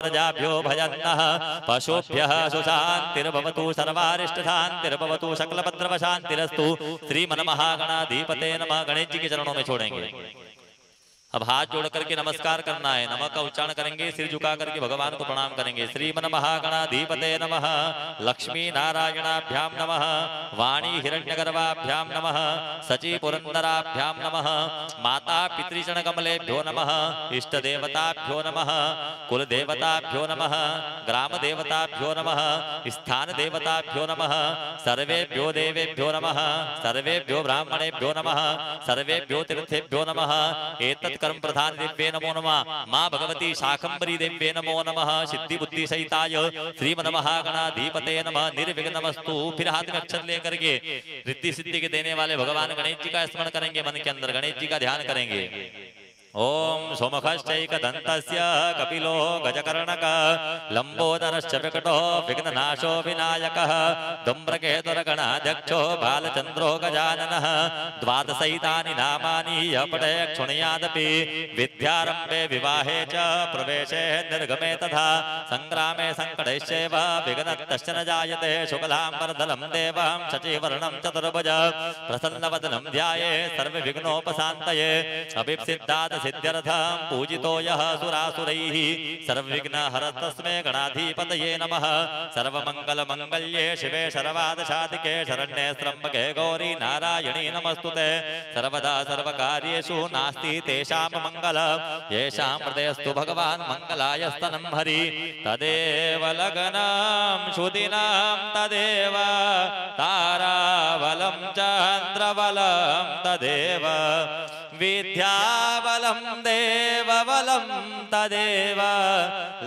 प्रजाभ्यो भजन्तः पशुभ्यः सुशान्तिर्भवतु सर्वारिष्टशान्तिर्भवतु सकलपद्रवशान्तिरस्तु। श्रीमन्महागणाधिपते नमः। गणेश जी के चरणों में छोड़ेंगे। अब हाथ जोड़ करके नमस्कार करना है। नमः का उच्चारण करेंगे, सिर झुका करके भगवान को प्रणाम करेंगे। श्रीमन्महागणाधिपते नमः। लक्ष्मी नारायणाभ्याम नमः। वाणी हिरण्यगर्भाभ्याम नमः। सची पुरंदराभ्याम नमः। माता पितृचरण कमलेभ्यो नमः। इष्ट देवताभ्यो नमः। कुल देवताभ्यो नमः। ग्राम देवताभ्यो नमः। स्थान देवताभ्यो नमः। सर्वेभ्यो देवेभ्यो नमः। सर्वेभ्यो ब्राह्मणेभ्यो नमः। सर्वेभ्यो तीर्थेभ्यो नमः। एतत् कर्म प्रधान दिव्ये नमो नमः। मां भगवती शाकंभरी दिव्ये नमो नमः। सिद्धि बुद्धि सहिताय श्रीमन्महागणाधिपते नमः। निर्विघ्नमस्तु। फिर हाथ में अक्षर लेकर के रिद्धि सिद्धि के देने वाले भगवान गणेश जी का स्मरण करेंगे। मन के अंदर गणेश जी का ध्यान करेंगे। ओम सोमखश्चैकदन्तस्य कपिलो गजकर्णक लंबोदरश्च विकटो विघ्ननाशो विनायकः धूम्रकेतुरगणाध्यक्षो बालचन्द्रो गजाननः। द्वादशैतानि नामानि यः पठेत् शृणुयादपि विद्यारम्भे विवाहे च प्रवेशे निर्गमे तथा संग्रामे संकटैश्चैव विघ्नस्तस्य न जायते। शुक्लाम्बरधरं देवं शशिवर्णं चतुर्भुज प्रसन्नवदनं ध्यायेत् सर्वविघ्नोपशान्तये। अभिप्सिद्धात् सिद्ध्यर्थं पूजितो यः सुरासुरैः सर्वविघ्नहरस्तस्मै गणाधिपतये नमः। सर्वमङ्गलमङ्गल्ये शिवे सर्वादशाधिके शरण्ये त्र्यम्बके गौरी नारायणी नमस्तुते। सर्वदा सर्वकार्येषु नास्ति तेषां मङ्गलम् येषां हृदयस्तु भगवान् मङ्गलायस्तनं हरि। तदेव लग्नं शुदिनं तदेव ताराबलं चन्द्रबलं तदेव विद्याबलं देवबलं तदेव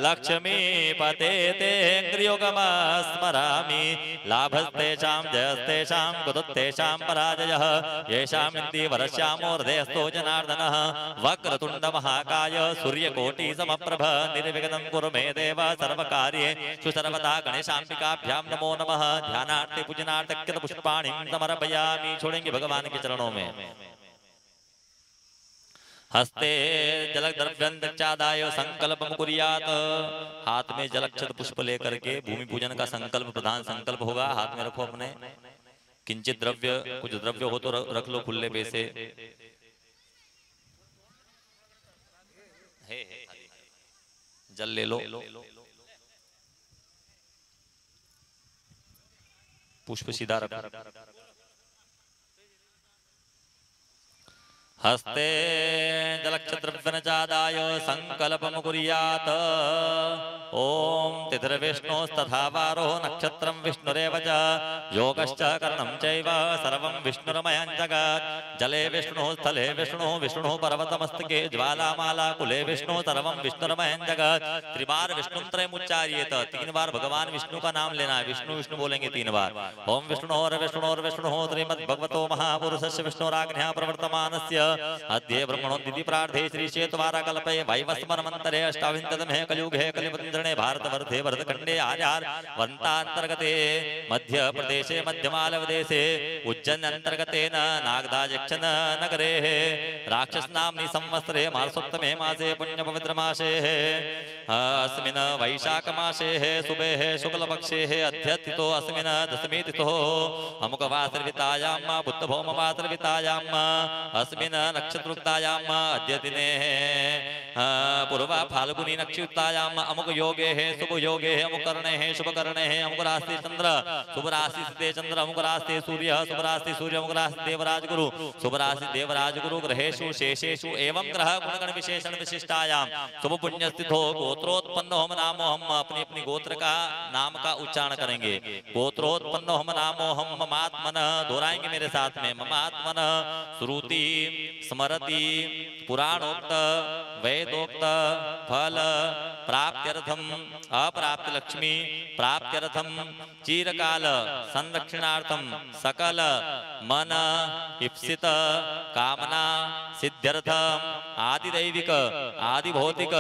लक्ष्मीपते तेऽङ्घ्रियुगमः स्मरामि। लाभस्तेषां जयस्तेषां कुतस्तेषां पराजयः येषामिन्दीवरश्यामो हृदयस्थो जनार्दनः। वक्रतुण्डमहाकाय सूर्यकोटिसमप्रभ निर्विघ्नं कुरु मे देव सर्वकार्येषु सर्वदा। गणेशाम्बिकाभ्यां नमो नमः। ध्यानार्थे पूजनार्थे कृतपुष्पाणिं समर्पयामि। छोड़ेंगे भगवान के चरणों में। हस्ते जलद्रव्यंदाय संकल्पम कुर्यात्। हाथ में जलक्षत पुष्प लेकर के भूमि पूजन का संकल्प प्रधान संकल्प होगा। हाथ में रखो अपने। किंचित द्रव्य, कुछ द्रव्य हो तो रख लो खुले पैसे। जल ले लो। पुष्प सीधा रखो। हस्ते जलक्षद्रव्यनचादाय संकल्पम कुर्यात्। ओम तिथिर्विष्णोस्तथा वारो नक्षत्रं विष्णुरेव च योगश्च करणं चैव सर्वं विष्णुरमयं जगत्। जले विष्णुः स्थले विष्णुः विष्णुः पर्वतमस्तके ज्वालामाला कुले विष्णुः सर्वं विष्णुरमयं जगत्। त्रिबार विष्णुं त्रयमुच्चार्येत। 3 बार भगवान विष्णु का नाम लेना है। विष्णु विष्णु बोलेंगे 3 बार। ओम विष्णुर्विष्णुर्विष्णुः श्रीमद्भगवतो महापुरुषस्य विष्णुराज्ञया प्रवर्तमानस्य अद्य ब्रह्मणोदिति प्रार्थे श्री चेतवारा कल्पे वैवस्मरमन्तरे अष्टाविंशतमे कलियुगे कलिपतिन्द्रणे भारतवर्षे भरतखण्डे आर्यार् वन्तान्तर्गते मध्य प्रदेशे मध्यमालवदेशे उज्जैन अंतर्गतेन नागदाजक्षन नगरे राक्षसनाम्नि संवत्सरे मासोत्तमे मासे पुण्यपवित्रमासे अस्मिन् वैशाखमासे शुभे शुक्लपक्षे अध्यतितो अस्मिन् दशमी तिथो अमुकवासर्वितायां बुद्धभौमवासर्वितायां अस्मिन् नक्षत्रोक्तायां अद्य दिने पूर्वा फाल्गुनी नक्षत्रायां अमुक योगे शुभ योगे अमुक कर्णे शुभ कर्णे अमुक रास्ते चंद्र शुभ राशि स्थिते चंद्र अमुक रास्ते सूर्य शुभ राशि सूर्य अमुक रास्ते देवराज गुरु शुभ राशि देवराज गुरु ग्रहेषु शेषेषु एवं ग्रह गुणगण विशेषण विशिष्टायां शुभ पुण्य स्थितो गोत्रोत्पन्नो हम नामो। हम अपनी अपनी गोत्र का नाम का उच्चारण करेंगे। गोत्रोत्पन्नो हम नामो हम ममात्मन। दोहराएंगे मेरे साथ में। ममात्मन श्रुति स्मरति पुराणोक्त वेदोक्त फल प्राप्त्यर्थम अप्राप्त लक्ष्मी प्राप्त्यर्थम चिरकाल संरक्षणार्थम सकल मन इप्सित कामना सिद्ध्यर्थम आदिदैविक आदिभौतिक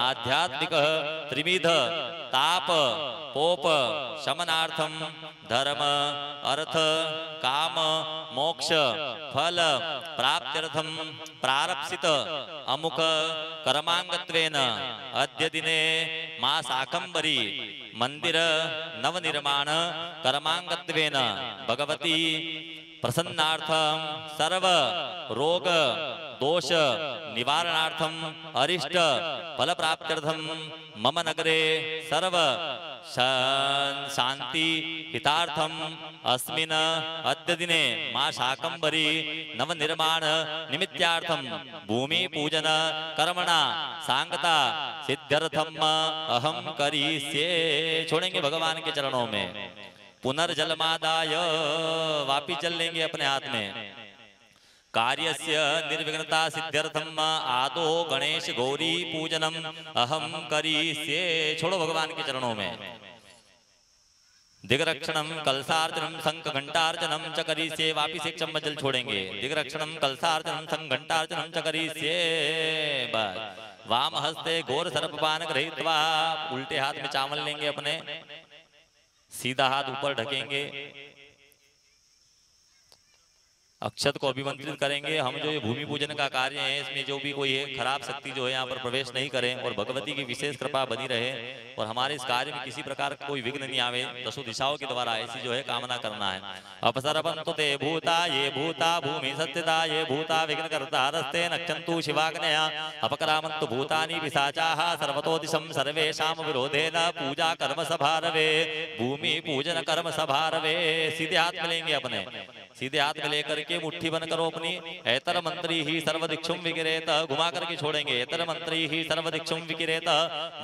आध्यात्मिक त्रिविध ताप पोप शमनार्थम धर्म अर्थ काम मोक्ष फल प्राप्त्यर्थम प्रारप्सित अमुक कर्मांगत्वेन अद्य दिने मा शाकंभरी मंदिर नवनिर्माण कर्मांगत्वेन भगवती प्रसन्नार्थम सर्व रोग दोष निवारणार्थम अरिष्ट फल प्राप्त्यर्थम मम नगरे सर्व शांति हितार्थम अस्मिन् अद्य दिने मा शाकंभरी नवनिर्माण निमित्तार्थम भूमि पूजन कर्मणा सांगता सिद्ध्यर्थम अहम करिष्ये। छोड़ेंगे भगवान के चरणों में, पुनर्जलमादाय वापिस चल लेंगे अपने हाथ में। कार्यस्य निर्विघ्नता सिद्ध्यर्थम आदो गणेश गौरी पूजनम अहम करिष्ये। छोड़ो भगवान के चरणों में। दिग्रक्षणम कलसार्जनम शंख घंटार्जनम च करिष्ये। वापिस एक चम्मच जल छोड़ेंगे। दिग्रक्षणम कलसार्जनम शंख घंटार्जनम च करिष्ये। बस वाम हस्ते घोर सर्पपान गृहीत्वा, उल्टे हाथ में चावल लेंगे अपने, सीधा हाथ ऊपर ढकेंगे, अक्षत को अभिमंत्रित करेंगे। हम जो ये भूमि पूजन का कार्य है इसमें जो भी कोई है खराब शक्ति जो है यहाँ पर प्रवेश नहीं करें और भगवती की विशेष कृपा बनी रहे और हमारे इस कार्य में किसी प्रकार कोई विघ्न नहीं आवे। दसों दिशाओं के द्वारा ऐसी जो है कामना करना है। अपसरपन्तु ते भूता ये भूता भूमि सत्यता ये भूता विघ्न करता रस्ते नक्षन्तु शिवाग्नया अपकरामन्तु भूतानि पिशाचाः सर्वतो दिशं सर्वेषां विरोधेन पूजा कर्म सभारवे। भूमि पूजन कर्म सभारवे। सीधे हाथ मिलेंगे अपने, सीधे हाथ में लेकर के मुट्ठी बन करो अपनी। ऐतर मंत्री ही सर्वदिक्षुम विकिरेत, घुमा करके छोड़ेंगे। ऐतर मंत्री ही सर्वदिक्षुम विकिरेत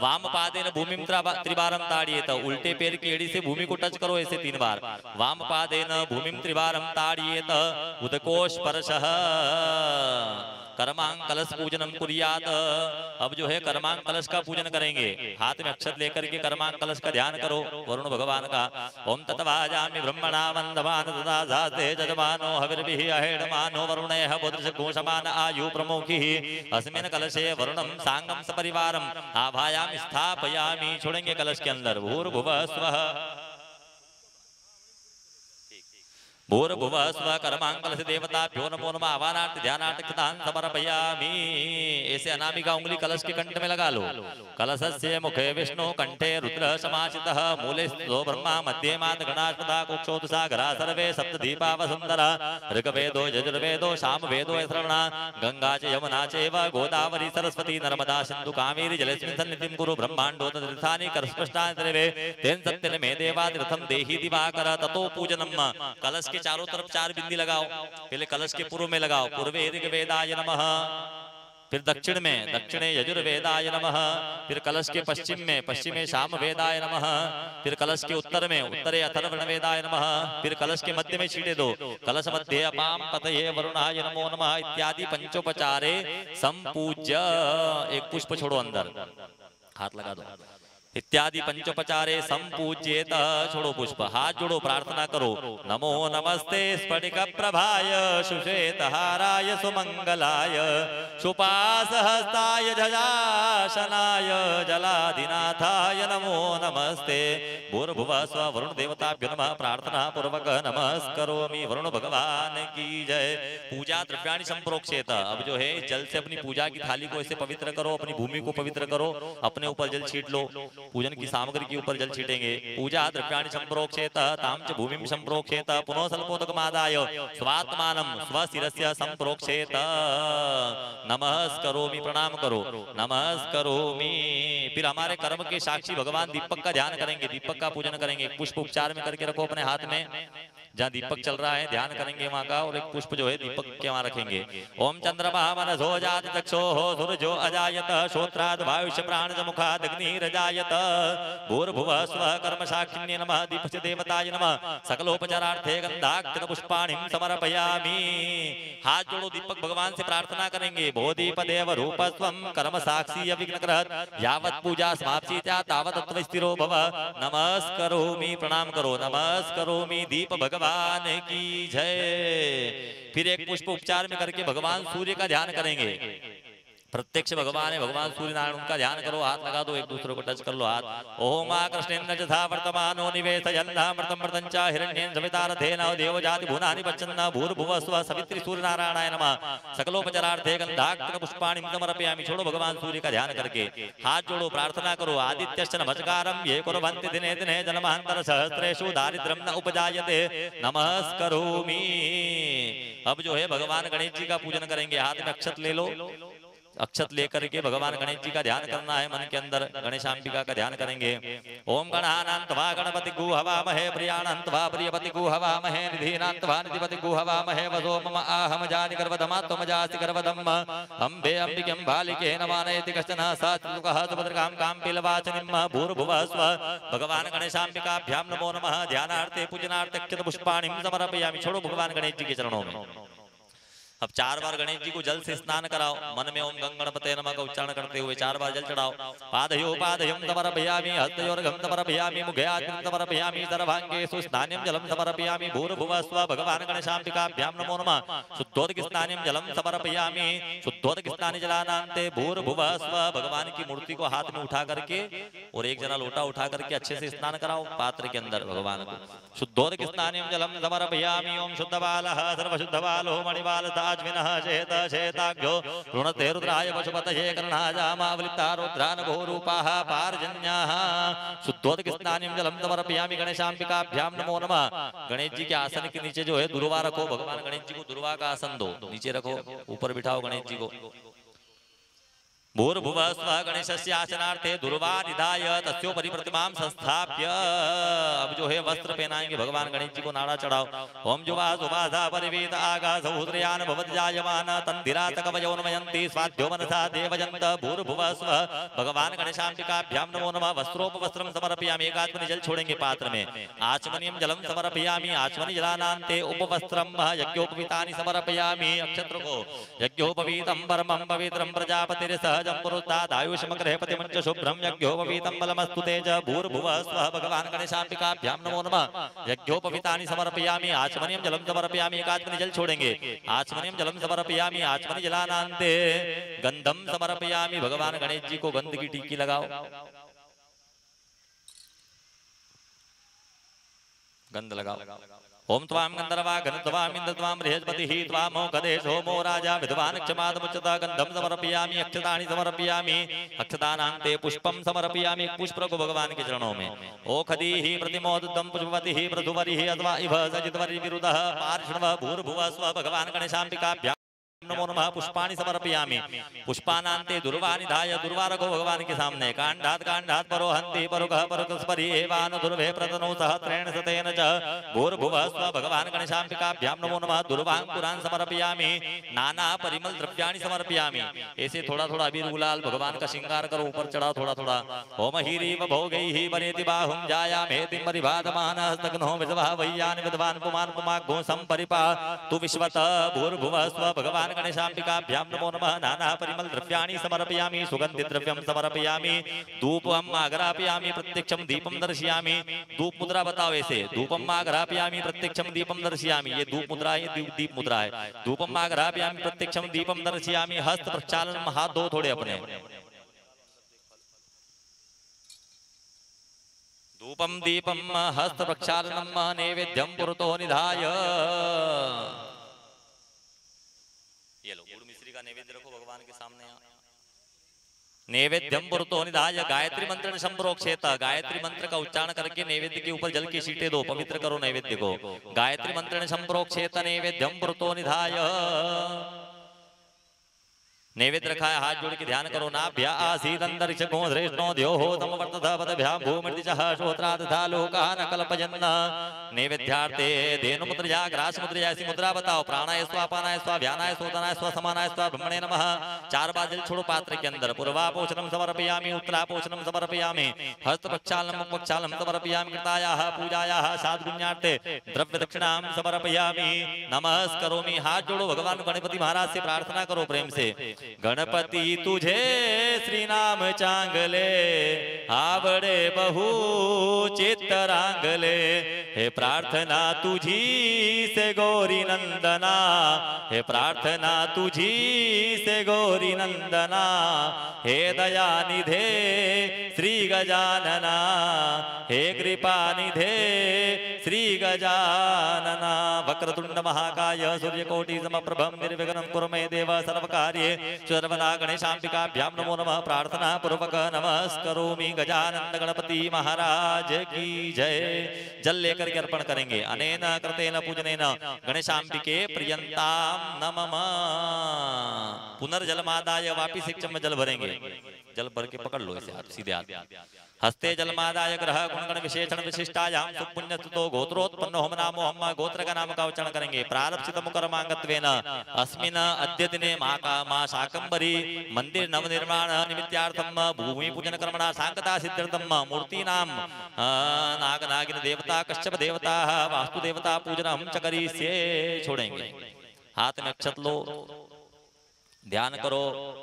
वाम पादेन भूमिम त्रिवारम ताड़येत। उल्टे पैर की एड़ी से भूमि को टच करो ऐसे 3 बार। वाम पादेन भूमिम त्रिवारम ताड़येत उदकोश परशः कर्मांग कलश पूजनम कुर्यात। अब जो है कर्मांग कलश का पूजन करेंगे। हाथ में अक्षत लेकर के कर्मांग कलश का ध्यान करो वरुण भगवान का। ओम तत्वाजामि ब्रह्मणा वंदमान तदा जाते जजमानो हविर्भिः अहेडमानो वरुणेह बुद्रश घोषमान आयु प्रमुखिः अस्मिन् कलशे वरुणम सांगम सपरिवारम आभायामि स्थापयामि। छोड़ेंगे कलश के अंदर भूर्भुवः स्वः भूर्भुवः स्वः कर्मांकलश देवताभ्यो नमो नमः आवाहनार्थ ध्यानार्थ कृतान् समर्पयामि। ऐसे अनामिका उंगली कलश के कंठ में लगा लो। कलशस्य मुखे विष्णु कंठे रुद्र समाचितः मूले स्थितो ब्रह्मा मध्ये मात गणास्पदा कुक्षोदसागरा सर्वे सप्तदीपा वसुंधरा ऋग्वेदो यजुर्वेदो सामवेदो श्रवणा गंगा च यमुना चैव गोदावरी सरस्वती नर्मदा सिंधु कावेरी जलेस्मिन् सन्निधिं कुरु ब्रह्माण्डो तदृथानि करस्पष्टानि सर्वे तेन सत्यन मे देवादिरथं देहि दिवाकर ततो पूजनम। कलश के चारों तरफ 4 बिंदी लगाओ। पहले कलश के पूर्व में लगाओ, पूर्वे ऋग्वेदाय नमः, फिर दक्षिण में दक्षिणे यजुर्वेदाय नमः, फिर कलश के पश्चिम में पश्चिमे सामवेदाय नमः, फिर कलश के उत्तर में उत्तरे अथर्वणवेदाय नमः, फिर कलश के मध्य में छींटे दो कलश मध्ये अपाम पतये वरुणाय नमो नमः इत्यादि पंचोपचारे संपूज्य। एक पुष्प छोड़ो अंदर, हाथ लगा दो। इत्यादि पंचोपचारे संपूज्येत। छोड़ो पुष्प, हाथ जोड़ो, प्रार्थना करो। नमो नमस्ते स्फटिक प्रभाय सुश्वेतहाराय सुमंगलाय सुपासहस्ताय झजाशनाय जलाधिनाथाय नमो नमस्ते। भूर्भुवः स्वः वरुण देवताभ्यो नमः। प्रार्थना पूर्वक नमस्करोमि। वरुण भगवान की जय। पूजा द्रव्याणि संप्रोक्षेत। अब जो है जल से अपनी पूजा की थाली को ऐसे पवित्र करो, अपनी भूमि को पवित्र करो, अपने ऊपर जल छीट लो। पूजन की सामग्री के ऊपर जल छीटेंगे। पूजा द्रव्याणि संप्रोक्षेत ताम च भूमिं संप्रोक्षेत पुनः सल्पोदकमादाय स्वात्मानं स्वशिरस्य संप्रोक्षेत। नमस्करोमि, प्रणाम करो, नमस्करोमि। फिर हमारे कर्म के साक्षी भगवान दीपक का ध्यान करेंगे, दीपक का पूजन करेंगे। पुष्प उपचार में करके रखो अपने हाथ में, जहाँ दीपक चल रहा है ध्यान करेंगे वहां का, और एक पुष्प जो है दीपक के वहां रखेंगे। ओम चंद्रमा मनसो जात चक्षोः सूर्यो अजायत श्रोत्राद् वायुष्य प्राणज मुखाद् अग्निरजायत। भूर्भुवः स्वः कर्म साक्षिण्ये नमः। दीपस्य देवताय नमः। सकलोपचारार्थे गंधाक्षत पुष्पाणिं समर्पयामि। हाथ जोड़ो, दीपक भगवान से प्रार्थना करेंगे। बोधिपदेव रूपस्वं कर्म साक्षी अविघ्नकृत् यावत् पूजा समाप्स्येत् तावत् तत्त्व स्थिरो भव। नमस्करोमि, प्रणाम करो, नमस्करोमि। दीप भगवान की जय। फिर एक पुष्प उपचार में करके भगवान सूर्य का ध्यान करेंगे। प्रत्यक्ष भगवान है, भगवान सूर्य नारायण उनका ध्यान करो, हाथ लगा दो, एक दूसरे को टच कर लो हाथ। ओम आ कृष्णेन जथा वर्तमानो निवेशयन्नामृतं मृतं च हिरण्येन सवितारथेन देवजाति भुवनानि पच्यन्न भूर्भुवः स्वः सवित्री सूर्य नारायणाय नमः। सकलोपचारार्थे गंधाक्तक पुष्पाणि समर्पयामि। छोड़ो भगवान सूर्य का ध्यान करके, हाथ जोड़ो, प्रार्थना करो। आदित्यश्च नमस्कारं ये कुर्वन्ति दिने दिने जन्मान्तर सहस्रेषु दारिद्र्यं न उपजायते नमस्करोमि। अब जो है भगवान गणेश जी का पूजन करेंगे। हाथ में अक्षत ले लो, अक्षत लेकर के भगवान गणेश जी का ध्यान करना है। मन के अंदर गणेशांबिका का ध्यान करेंगे। ओम गणानान्त्वा गणपति गु हवामहे प्रियाणान्त्वा प्रियपति गु हवामहे निधीनान्त्वा निधिपति गु हवामहे वसो मम आहम जानि गर्वधमा त्वमजासि गर्वधम् अम्बे अम्बिकें बालिके नमानयति कश्चन सात्विकः सुभद्रकां कां पिलवाचनिम् भूर्भुवः स्वः। भगवान गणेशांबिकाभ्यां नमो नमः। ध्यानार्थे पूजनार्थे अक्षत पुष्पाणि समर्पयामि। छोड़ो भगवान गणेश जी के चरणों में। अब 4 बार गणेश जी को जल से स्नान कराओ। मन में ओम गंगणपते नमः का उच्चारण करते हुए 4 बार जल चढ़ाओ। पादयो पादयं समर्पयामि हस्तयोर्घं समर्पयामि मुखे आग्निं समर्पयामि सर्वांगेषु स्नानं जलं समर्पयामि। भूर्भुवः स्वः। भगवान गणेशांबिकाभ्यां नमो नमः। शुद्धोदक स्नानं जलं समर्पयामि। शुद्धोदक स्नानि जलानान्ते भूर्भुवः स्वः। भगवान की मूर्ति को हाथ में उठा करके और एक जना लोटा उठा करके अच्छे से स्नान कराओ पात्र के अंदर भगवान को। शुद्धोदक स्नानं जलं समर्पयामि। ओम शुद्धबालः सर्वशुद्धबालो मणिबालः अश्विनः चेत चेताख्यो ऋणते रुद्राय पशुपतये कर्णाजामावलिता रुद्रान बहुरूपाः पार्जन्याः। शुद्धोदक स्नानं जलं समर्पयामि। गणेशांबिकाभ्यां नमो नमः। गणेश जी के आसन के नीचे जो है दुर्वा रखो। भगवान गणेश जी को दुर्वा का आसन दो, नीचे रखो, ऊपर बिठाओ गणेश जी को। भूर्भुवः स्वः। गणेशस्य आसनार्थे दुर्वा निधाय तस्योपरि प्रतिमां संस्थाप्य। अब जो है वस्त्र पहनाएंगे भगवान गणेश जी को, नाड़ा चढ़ाओ। ओम जुवा सुभाधा परिवेद आगासहुद्रयान भवति जायमान तन्धिरात कवयोन्मयन्ति स्वाध्यो मनसा देवजन्त। भूर्भुवः स्वः। भगवान गणेशांबिकाभ्यां नमो नमः। वस्त्रोपवस्त्रं समर्पयामि। एकात्मनि जल छोड़ेंगे पात्र में। आचमनीयं जलं समर्पयामि। आचमनी जलानान्ते उपवस्त्रं यज्ञोपवीतानि समर्पयामि। अक्षत्र को यज्ञोपवीतं परमं पवित्रं प्रजापतिर्सह आयुष्मग्रहपतिमंच शुभ्रम यज्ञोपवीतं बलमस्तु तेज। भूर्भुवः स्वः। भगवान गणेशांबिकाभ्यां नमो नमः। यज्ञोपवीतानि समर्पयामि। आचमनीयं जलं समर्पयामि। एकात्मनि जल छोड़ेंगे। आचमनीयं जलं समर्पयामि। आचमनी जलानान्ते गंधम समर्पयामि। भगवान गणेश जी को गंध की टिक्की लगाओ, गंध लगाओ। ओम त्वां गंधर्वा गन्धर्वां इंद्रत्वां बृहस्पतिः त्वामो गदेशो मो राजा विद्वान् क्षमादमुच्यता। गंधं समर्पयामि। अक्षतानि समर्पयामि। अक्षतानान्ते पुष्पं समर्पयामि। पुष्प को भगवान के चरणों में। ओखदीः प्रतिमोदितं पुष्पवतिः प्रधुवरिः अथवा इव सजितवरि विरुदः पार्ष्णवः। भूर्भुवः स्वः। भगवान गणेशांबिकाभ्यां नमो नमः। पुष्पाणि समर्पयामि। पुष्पानान्ते दुर्वा निधाय दुर्वा रखो भगवान के सामने। कांडात् कांडात् परोहन्ति परुगः परुगस्परि एवान दुर्भे प्रतनो सहस्रेण शतेन च। भूर्भुवः स्वः। भगवान गणेशांबिकाभ्यां नमो नमः। दुर्वांकुरान् समर्पयामि। नाना परिमल द्रव्याणि समर्पयामि। ऐसे थोड़ा थोड़ा अबीर गुलाल भगवान का श्रृंगार करो, ऊपर चढ़ाओ थोड़ा थोड़ा। ओम हीरीव भोगैः वरेति बाहुं जायामेति परिभातमानः स्तग्नो विद्वाः वैयान् विद्वान् पुमान् पुमाग्गो संपरिपा तु विश्वत। भूर्भुवः स्वः। भगवान गणेशांबिकाभ्यां नमो नमः। नाना परिमल द्रव्याणि समर्पयामि। सुगंधि द्रव्यं समर्पयामि। धूपम् आग्रापयामि। प्रत्यक्षं दीपं दर्शयामि। धूप मुद्रा बताओ ऐसे। धूपम् आग्रापयामि। प्रत्यक्षं दीपं दर्शयामि। ये धूप मुद्रा है, दीप मुद्रा है। धूपम् आग्रापयामि। प्रत्यक्षं दीपं दर्शयामि। हस्त प्रक्षालन, हाथ धो थोड़े अपने। धूपम दीपम हस्त प्रक्षालनम नैवेद्यम पुरतो निधाय। ये लो गुड़ मिश्री का नैवेद्य रखो भगवान के सामने। नैवेद्यम पुरतो निधाय। गायत्री मंत्र संप्रोक्षेत। गायत्री मंत्र का उच्चारण करके नैवेद्य के ऊपर जल की छींटे दो, पवित्र करो नैवेद्य को। गायत्री मंत्र संप्रोक्षेत नैवेद्यम पुरतो निधाय। नैवेद्य रखा है, हाथ जोड़ के ध्यान करो। नाभ्या आसीदंतरिक्षको धृष्णो द्योः समवर्ततः पदभ्यां भूमिर्दिशः श्रोत्रात् तथा लोकाः न कल्पयन्। नैवेद्यार्थे धेनुमुद्रया ग्रासमुद्रया ऐसी मुद्रा बताओ। प्राणाय स्वाहा अपानाय स्वाहा व्यानाय सोदनाय स्वाहा समानाय स्वाहा ब्रह्मणे नमः। 4 बार जल छोड़ो पात्र के अंदर। पूर्वापोषणं समर्पयामि। उत्तरापोषणं समर्पयामि। हस्त प्रक्षालनं मुख प्रक्षालनं समर्पयामि। कृतायाः पूजायाः साधुपुण्यार्थे द्रव्य दक्षिणां समर्पयामि। नमस्करोमि। हाथ जोड़ो, भगवान गणपति महाराज से प्रार्थना करो प्रेम से। गणपति तुझे श्री नाम चांगले आवडे बहु चित्तरांगले हे प्रार्थना तुझी से गौरी नंदना हे प्रार्थना तुझी से गौरी नंदना हे दयानिधे श्री गजानना हे कृपानिधे श्री गजानना वक्रतुंड महाकाय सूर्यकोटि समप्रभं निर्विघ्नं कुरु मे देव सर्वकार्ये सर्वदा गणेशाम्बिकाभ्यां नमो नमः प्रार्थना पूर्वक नमस्करोमि गजानंद गणपति महाराज की जय। जल लेकर के अर्पण करेंगे। अनेन कृतेन पूजनेन गणेशाम्बिके प्रियंताम नमः। पुनर्जलमादाय वापिस एक चम्मच जल भरेंगे। जल भर के पकड़ लो इसे हाथ सीधे हाथ। हस्ते जलमादाय ग्रह गुणगण विशेषण विशिष्टायाम सुपुण्यस्तुतो गोत्रोत्पन्नो हम नामो हम गोत्र का नाम का उच्चारण करेंगे। प्रारब्धित मुकर्मांगत्वेन अस्मिन् अद्य दिने मा शाकंभरी मंदिर नवनिर्माण निमित्तार्थम भूमि पूजन कर्मणा सांकता सिद्ध्यर्थम मूर्तीनाम नागनागिन देवता कश्यप देवता वास्तु देवता पूजनम च करिष्ये। छोड़ेंगे। हाथ में अक्षत लो, ध्यान करो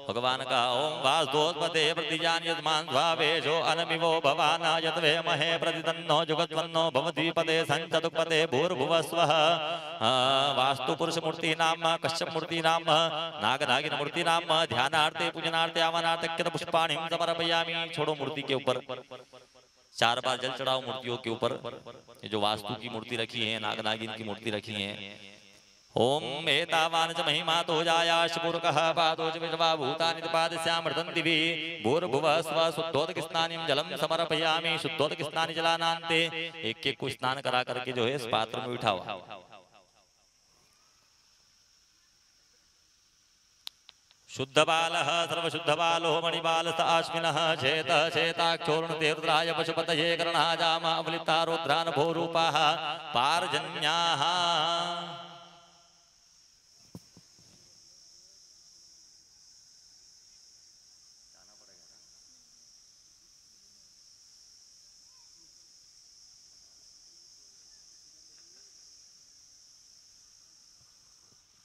भगवान का। ओम वासुदेवते प्रतिजान यजमान भावेशो अनमिवो भवान यतवे महे प्रतिदन्नो जुगत्वन्नो भवद्विपदे संचतुपदे भूर्भुवस्वः। वास्तु पुरुष मूर्ति नाम कश्यप मूर्ति नाम नागनागिन मूर्ति नाम ध्यानार्थे पूजनार्थे आवाहनार्थे कृत पुष्पाणि समर्पयामि। छोड़ो मूर्ति के ऊपर 4 बार जल चढ़ाओ मूर्तियों के ऊपर। ये जो वास्तु की मूर्ति रखी है, नागनागिन की मूर्ति रखी है। ओम एतावान च महिमा तो जायाश पूर्वकः पादो च विश्वा भूतानि पादस्यामृतं दिवि भूर्भुवः स्वः शुद्धोदक स्नानिं जलम समर्पयामि। शुद्धोदक स्नानि जलानान्ते एक एक को स्नान करा करके जो है इस पात्र में उठाओ। शुद्ध बालः सर्वशुद्ध बालो मणिबालस आश्विनः चेतः चेताक्षोर्णते रुद्राय पशुपतये कर्णाजामा अवलिता रुद्रान भोरूपाः पारजन्याः।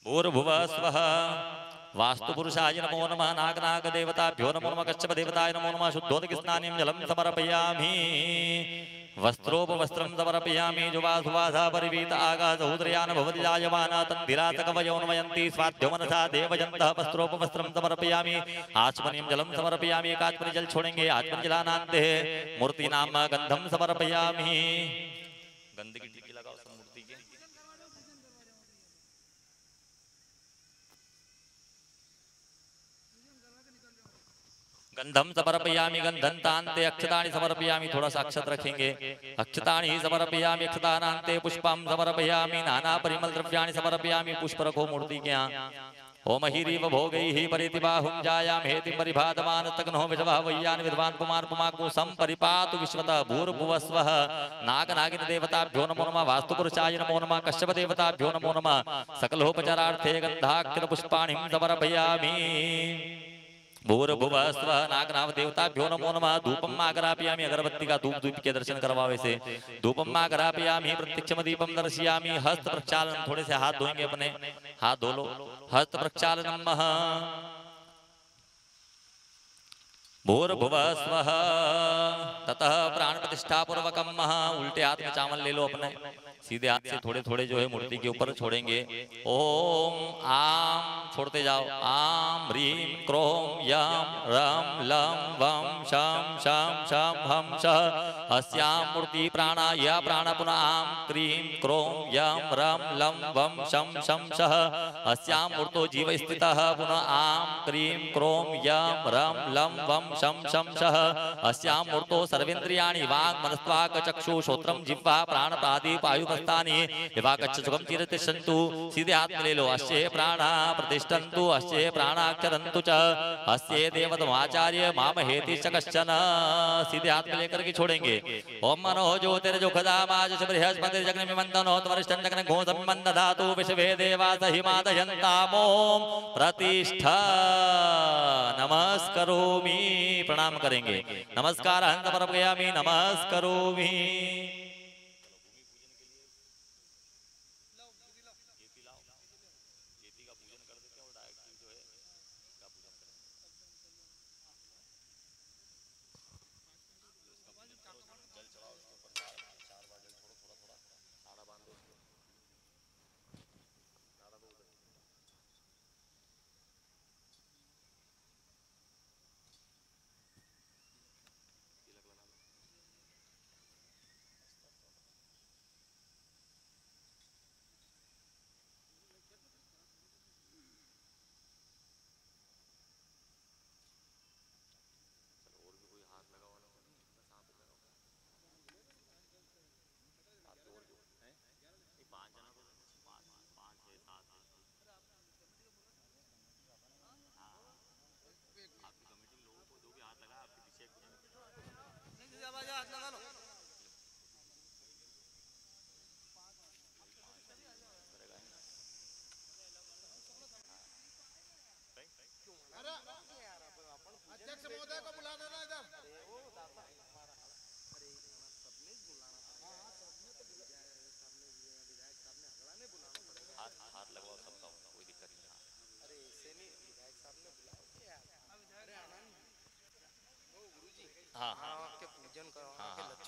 भूर्भुवः स्वः। वास्तु पुरुषाय नमो नमः। नागनाग देवताभ्यो नमो नमः। कश्यप देवताय नमो नमः। शुद्धोदक स्नानिं जलं समर्पयामि। वस्त्रोपवस्त्रं समर्पयामि। जुवासुवासा परिवीत आगासहोदरयान भवति जायमान तन्धिरातकवयोन्मयन्ति स्वाध्यो मनसा देवजन्तः। वस्त्रोपवस्त्रं समर्पयामि। आचमनीं जलं समर्पयामि। एक आचमनी जल छोड़ेंगे। आचमन जलानान्ते मूर्ति नाम गंधम समर्पयामि। गंध की टिक्की लगाओ सब मूर्ति के। गंधम समर्पयामि। गंधन्तान्ते अक्षतानि समर्पयामि। थोड़ा सा अक्षत रखेंगे। अक्षतानि समर्पयामि। अक्षतानान्ते पुष्पं समर्पयामि। नाना परिमल द्रव्याणि समर्पयामि। पुष्प रखो मूर्ति के यहाँ। ओम हीरीव भोगैः परितिबाहुं जायाम हेति परिभातमान तग्नो विषवः वैयान विद्वान् पुमान् पुमाको संपरिपातु विश्वतः भूर्भुवस्वः। नागनागिन देवताभ्यो नमो नमः। वास्तुपुरुषाय नमो नमः। कश्यप देवताभ्यो नमो नमः। सकलोपचारार्थे गन्धाक्षत पुष्पाणि समर्पयामि। भूर्भुवः स्वः। नागनाग देवताभ्यो नमो नमः। धूपम आगरापयामि। अगरबत्ती का धूप दीप के दर्शन करवावे से। धूपम आगरापयामि। प्रत्यक्षम दीपम दर्शयामि। हस्त प्रक्षालन। थोड़े से हाथ धोएंगे अपने। हाथ धो लो। हस्त प्रक्षालनम। भूर्भुवः स्वः। ततः प्राण प्रतिष्ठा पूर्वकम। उल्टे हाथ में चावल ले लो अपने। सीधे हाथ से थोड़े थोड़े जो है मूर्ति के ऊपर छोड़ेंगे। ओम आम छोड़ते जाओ। आम ह्रीं क्रोम यम रम लम वम शम शम शम हम श। अस्याम मूर्ति प्राणा या प्राण पुनः आम क्रीं क्रोम यम रम लम वम शम शम श। अस्याम मूर्तो जीव स्थितः पुनः आम क्रीं क्रोम यम रम लम वम शम शम श। अस्याम मूर्तो सर्वेन्द्रियाणि वाक् मनस्त्वाक् चक्षु श्रोत्रम जिह्वा प्राण प्रादि पायु सुखम तीरते संतु। सीधे हाथ में ले लो। अश्ये प्राणा प्रतिष्ठन्तु अश्ये प्राणाक्षरन्तु च अश्ये देवतमाचार्य माम हेति च कश्चन। सीधे हाथ में लेकर के छोड़ेंगे। ओम मनो ज्योतिर्जुखदामाज बृहस्पतिर्जग्निमिमन्दनो त्वरिष्ठं जग्न घोषमिमन्द धातु विश्वे देवास हिमादयन्तामोम प्रतिष्ठा। नमस्करोमि। प्रणाम करेंगे। नमस्कार हंत समर्पयामि। नमस्करोमि।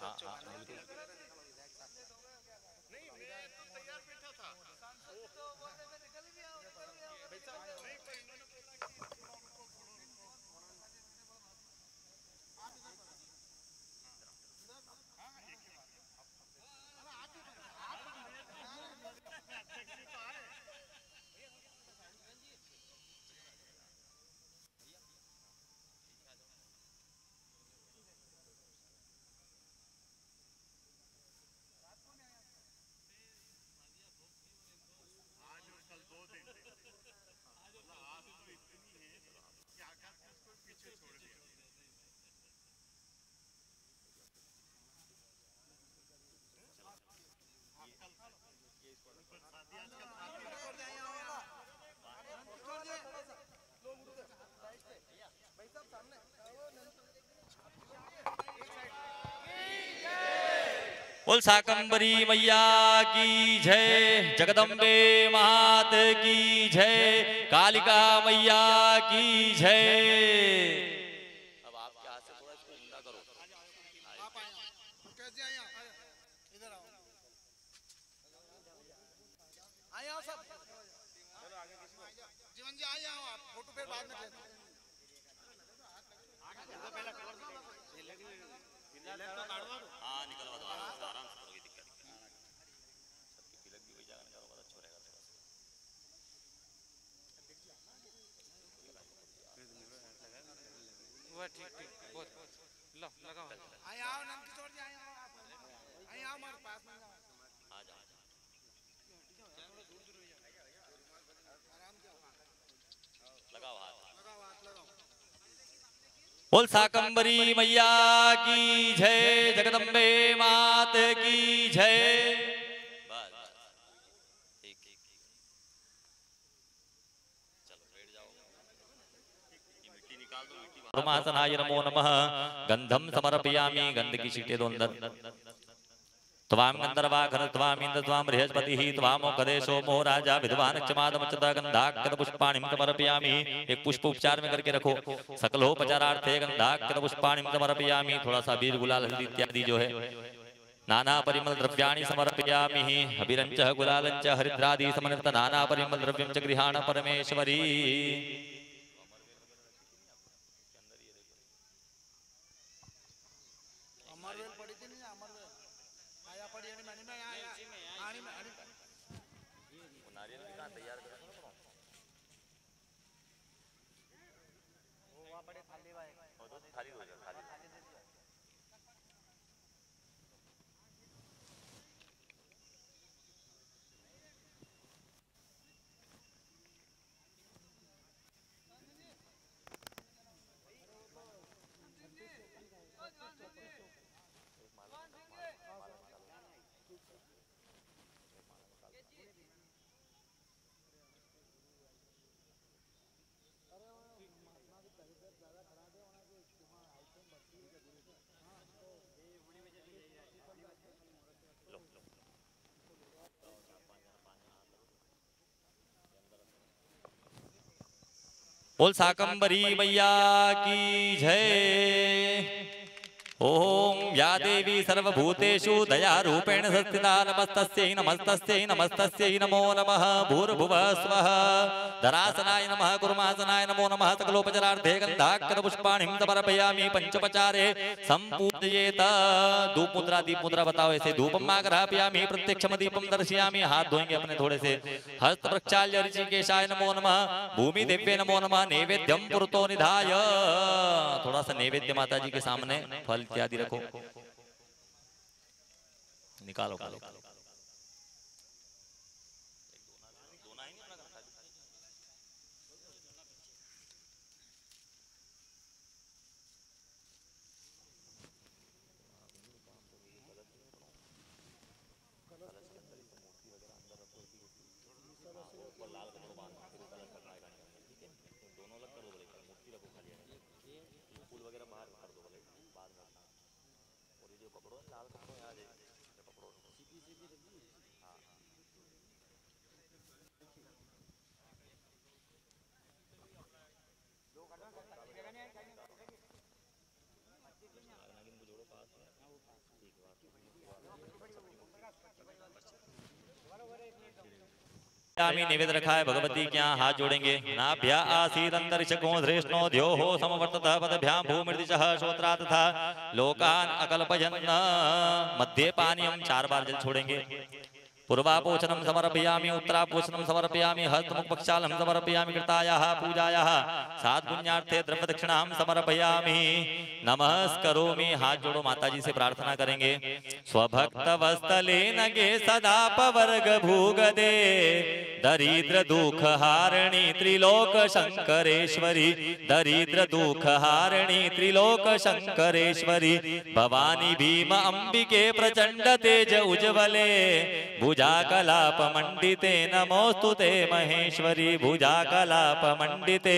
हाँ हाँ बिल्कुल। बोल शाकंभरी मैया की जय, जगदम्बे मात की जय, कालिका मैया की जय। अब आपके हाथ से थोड़ा इसको ऊंधा करो। आप कैसे आए इधर आओ, आए आओ सब, चलो आगे जीवन जी आए आओ, आप फोटो फिर बाद में लेते हैं। हाँ निकलवा दो आराम से, आराम से, कोई दिक्कत नहीं। सबकी तिलक भी वही जगह निकालो, बहुत अच्छा रहेगा थोड़ा सा। वो ठीक ठीक बहुत लो लगाओ। आए आओ नंद किशोर जी, आए आओ आप, आए आओ हमारे पास में आ जाओ। आराम से लगाओ हाथ, लगाओ हाथ लगाओ। बोल शाकंभरी मैया की जय, जगदम्बे मात की जय। बस ठीक ठीक, चलो बैठ जाओ। ये मिट्टी निकाल दो, मिट्टी परमासनाय नमो नमः। गंधम समर्पयामि, गंध की छींटे दो अंदर। त्वां गंधर्वाघन त्वां इंद्र त्वां बृहस्पतिः त्वां मोक्षदेशो मोह राजा विद्वान क्षमादमच्युत गंधाक्षत पुष्पाणिं समर्पयामि। एक पुष्प उपचार में करके रखो। सकलोपचारार्थे गंधाक्षत पुष्पाणिं समर्पयामि। थोड़ा सा बीर गुलाल हल्दी इत्यादि जो है नाना परिमल द्रव्याणि समर्पयामि। अभिरंच गुलालंच हरिद्रादि समन्वित नाना परिमल द्रव्यं च गृहाण परमेश्वरी। बोल शाकंभरी मैया की जय। ओम या देवी सर्वभूतेषु दयारूपेण संस्थिता नमस्तस्यै नमस्तस्यै नमस्तस्यै नमो नमः। भूर्भुवः स्वः। धरासनाय नमः, कुर्मासनाय नमो नमः। सकलोपचारार्थे गंधाक्षत पुष्पाणिं समर्पयामि। पंचोपचारे संपूजयेत। धूप मुद्रा दीप मुद्रा बताओ ऐसे। धूपम आग्रापयामि, प्रत्यक्षम दीपम दर्शयामि। हाथ धोएंगे अपने थोड़े से। हस्त प्रक्षाल्य ऋषिकेशाय नमो नमः। भूमि देव्ये नमो नमः। नैवेद्यम पुरतो निधाय। थोड़ा सा नैवेद्य माता जी के सामने फल इत्यादि रखो। निकालो निकालो। समर्पयामि। निवेद रखा है भगवती के यहाँ, हाथ जोड़ेंगे। नाभ्या आसीत् अंतरिक्षको धृष्णो द्योः समवर्ततः पदभ्यां भूमिर्दिशः श्रोत्रा तथा लोकान् अकल्पयन्। मध्य पानीयम 4 बार जल छोड़ेंगे। पूर्वापोषणं समर्पयामि, उत्तरापोषणं समर्पयामि, हस्तमुख प्रक्षालनं समर्पयामि, कृतायाः पूजायाः साधपुण्यार्थे द्रव्य दक्षिणां समर्पयामि। नमस्करोमि, हाथ जोड़ो, माता जी से प्रार्थना करेंगे। स्वभक्त वस्तले नगे सदा पवर्ग भूगदे, दरिद्र दुख हारिणी त्रिलोक शंकरेश्वरी, दरिद्र दुख हारिणी त्रिलोक शंकरेश्वरी, भवानी भीम अंबिके प्रचंड तेज उज्ज्वले, भुजाकलाप मंडिते नमोस्तुते महेश्वरी, भुजाकलाप मंडिते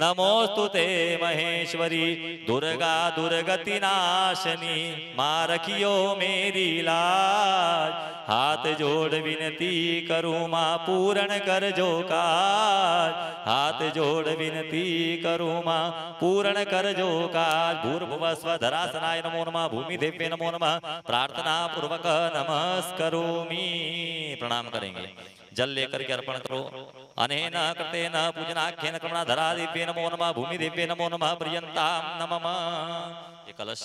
नमोस्तुते महेश्वरी। दुर्गा दुर्गति नाशनी मां रखियो मेरी लाज, हाथ जोड़ विनती करूं मां पूर्ण कर जो काज, हाथ जोड़ विनती करूं मां पूर्ण कर जो काज। भूर्भुवः स्वः धरासनाय नमो नमः, भूमि देव्ये नमो नमः, प्रार्थना पूर्वक नमस्करोमि। प्रणाम करेंगे। जल लेकर के अर्पण करो। अनेन कृतेन पूजनाख्येन क्रमणा धरा देव्ये नमो नमः, भूमि देव्ये नमो नमः, प्रियंतां नमः। ये कलश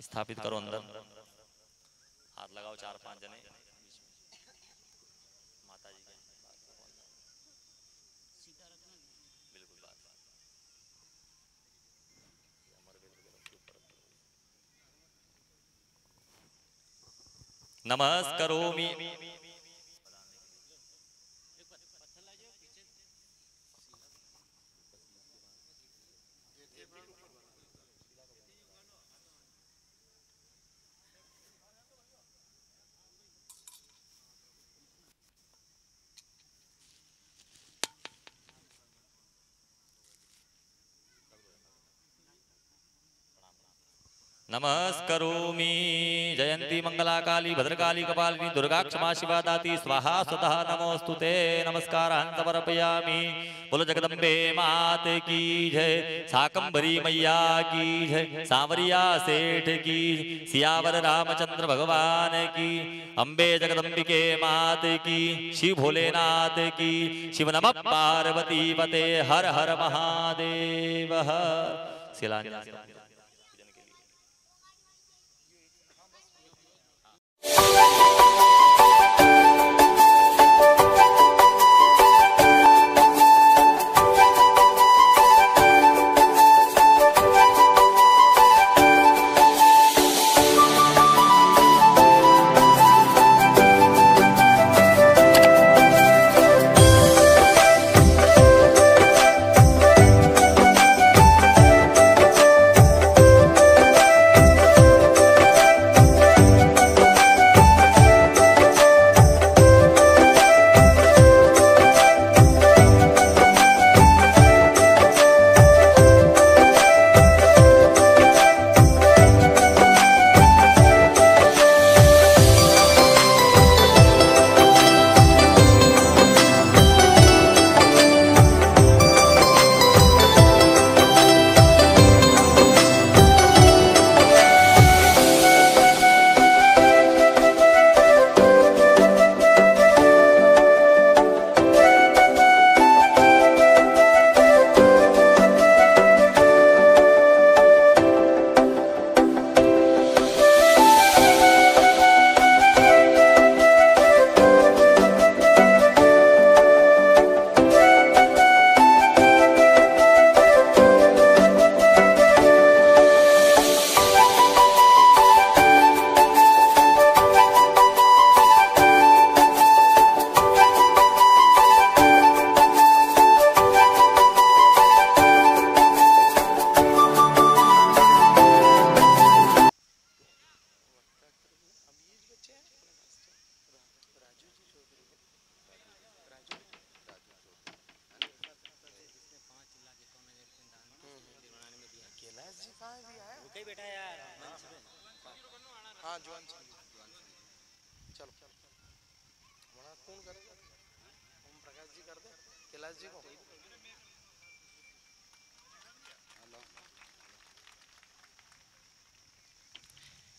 स्थापित करो अंदर, हाथ लगाओ 4-5 जने। माता जी के बिल्कुल बात नमस्करोमि। नमस्करोमि। जयंती मंगला काली भद्रकाली कपालिनी दुर्गा क्षमा शिवा दाती स्वाहा स्वतः नमोस्तुते। नमस्कारान् समर्पयामि। बोलो जगदम्बे मात की जय, शाकंभरी मैया की जय, सांवरिया सेठ की, सियावर रामचंद्र भगवान की, अम्बे जगदम्बिके मात की, शिव भोलेनाथ की, शिव नमः पार्वती पते, हर हर महादेव। शिलान्यास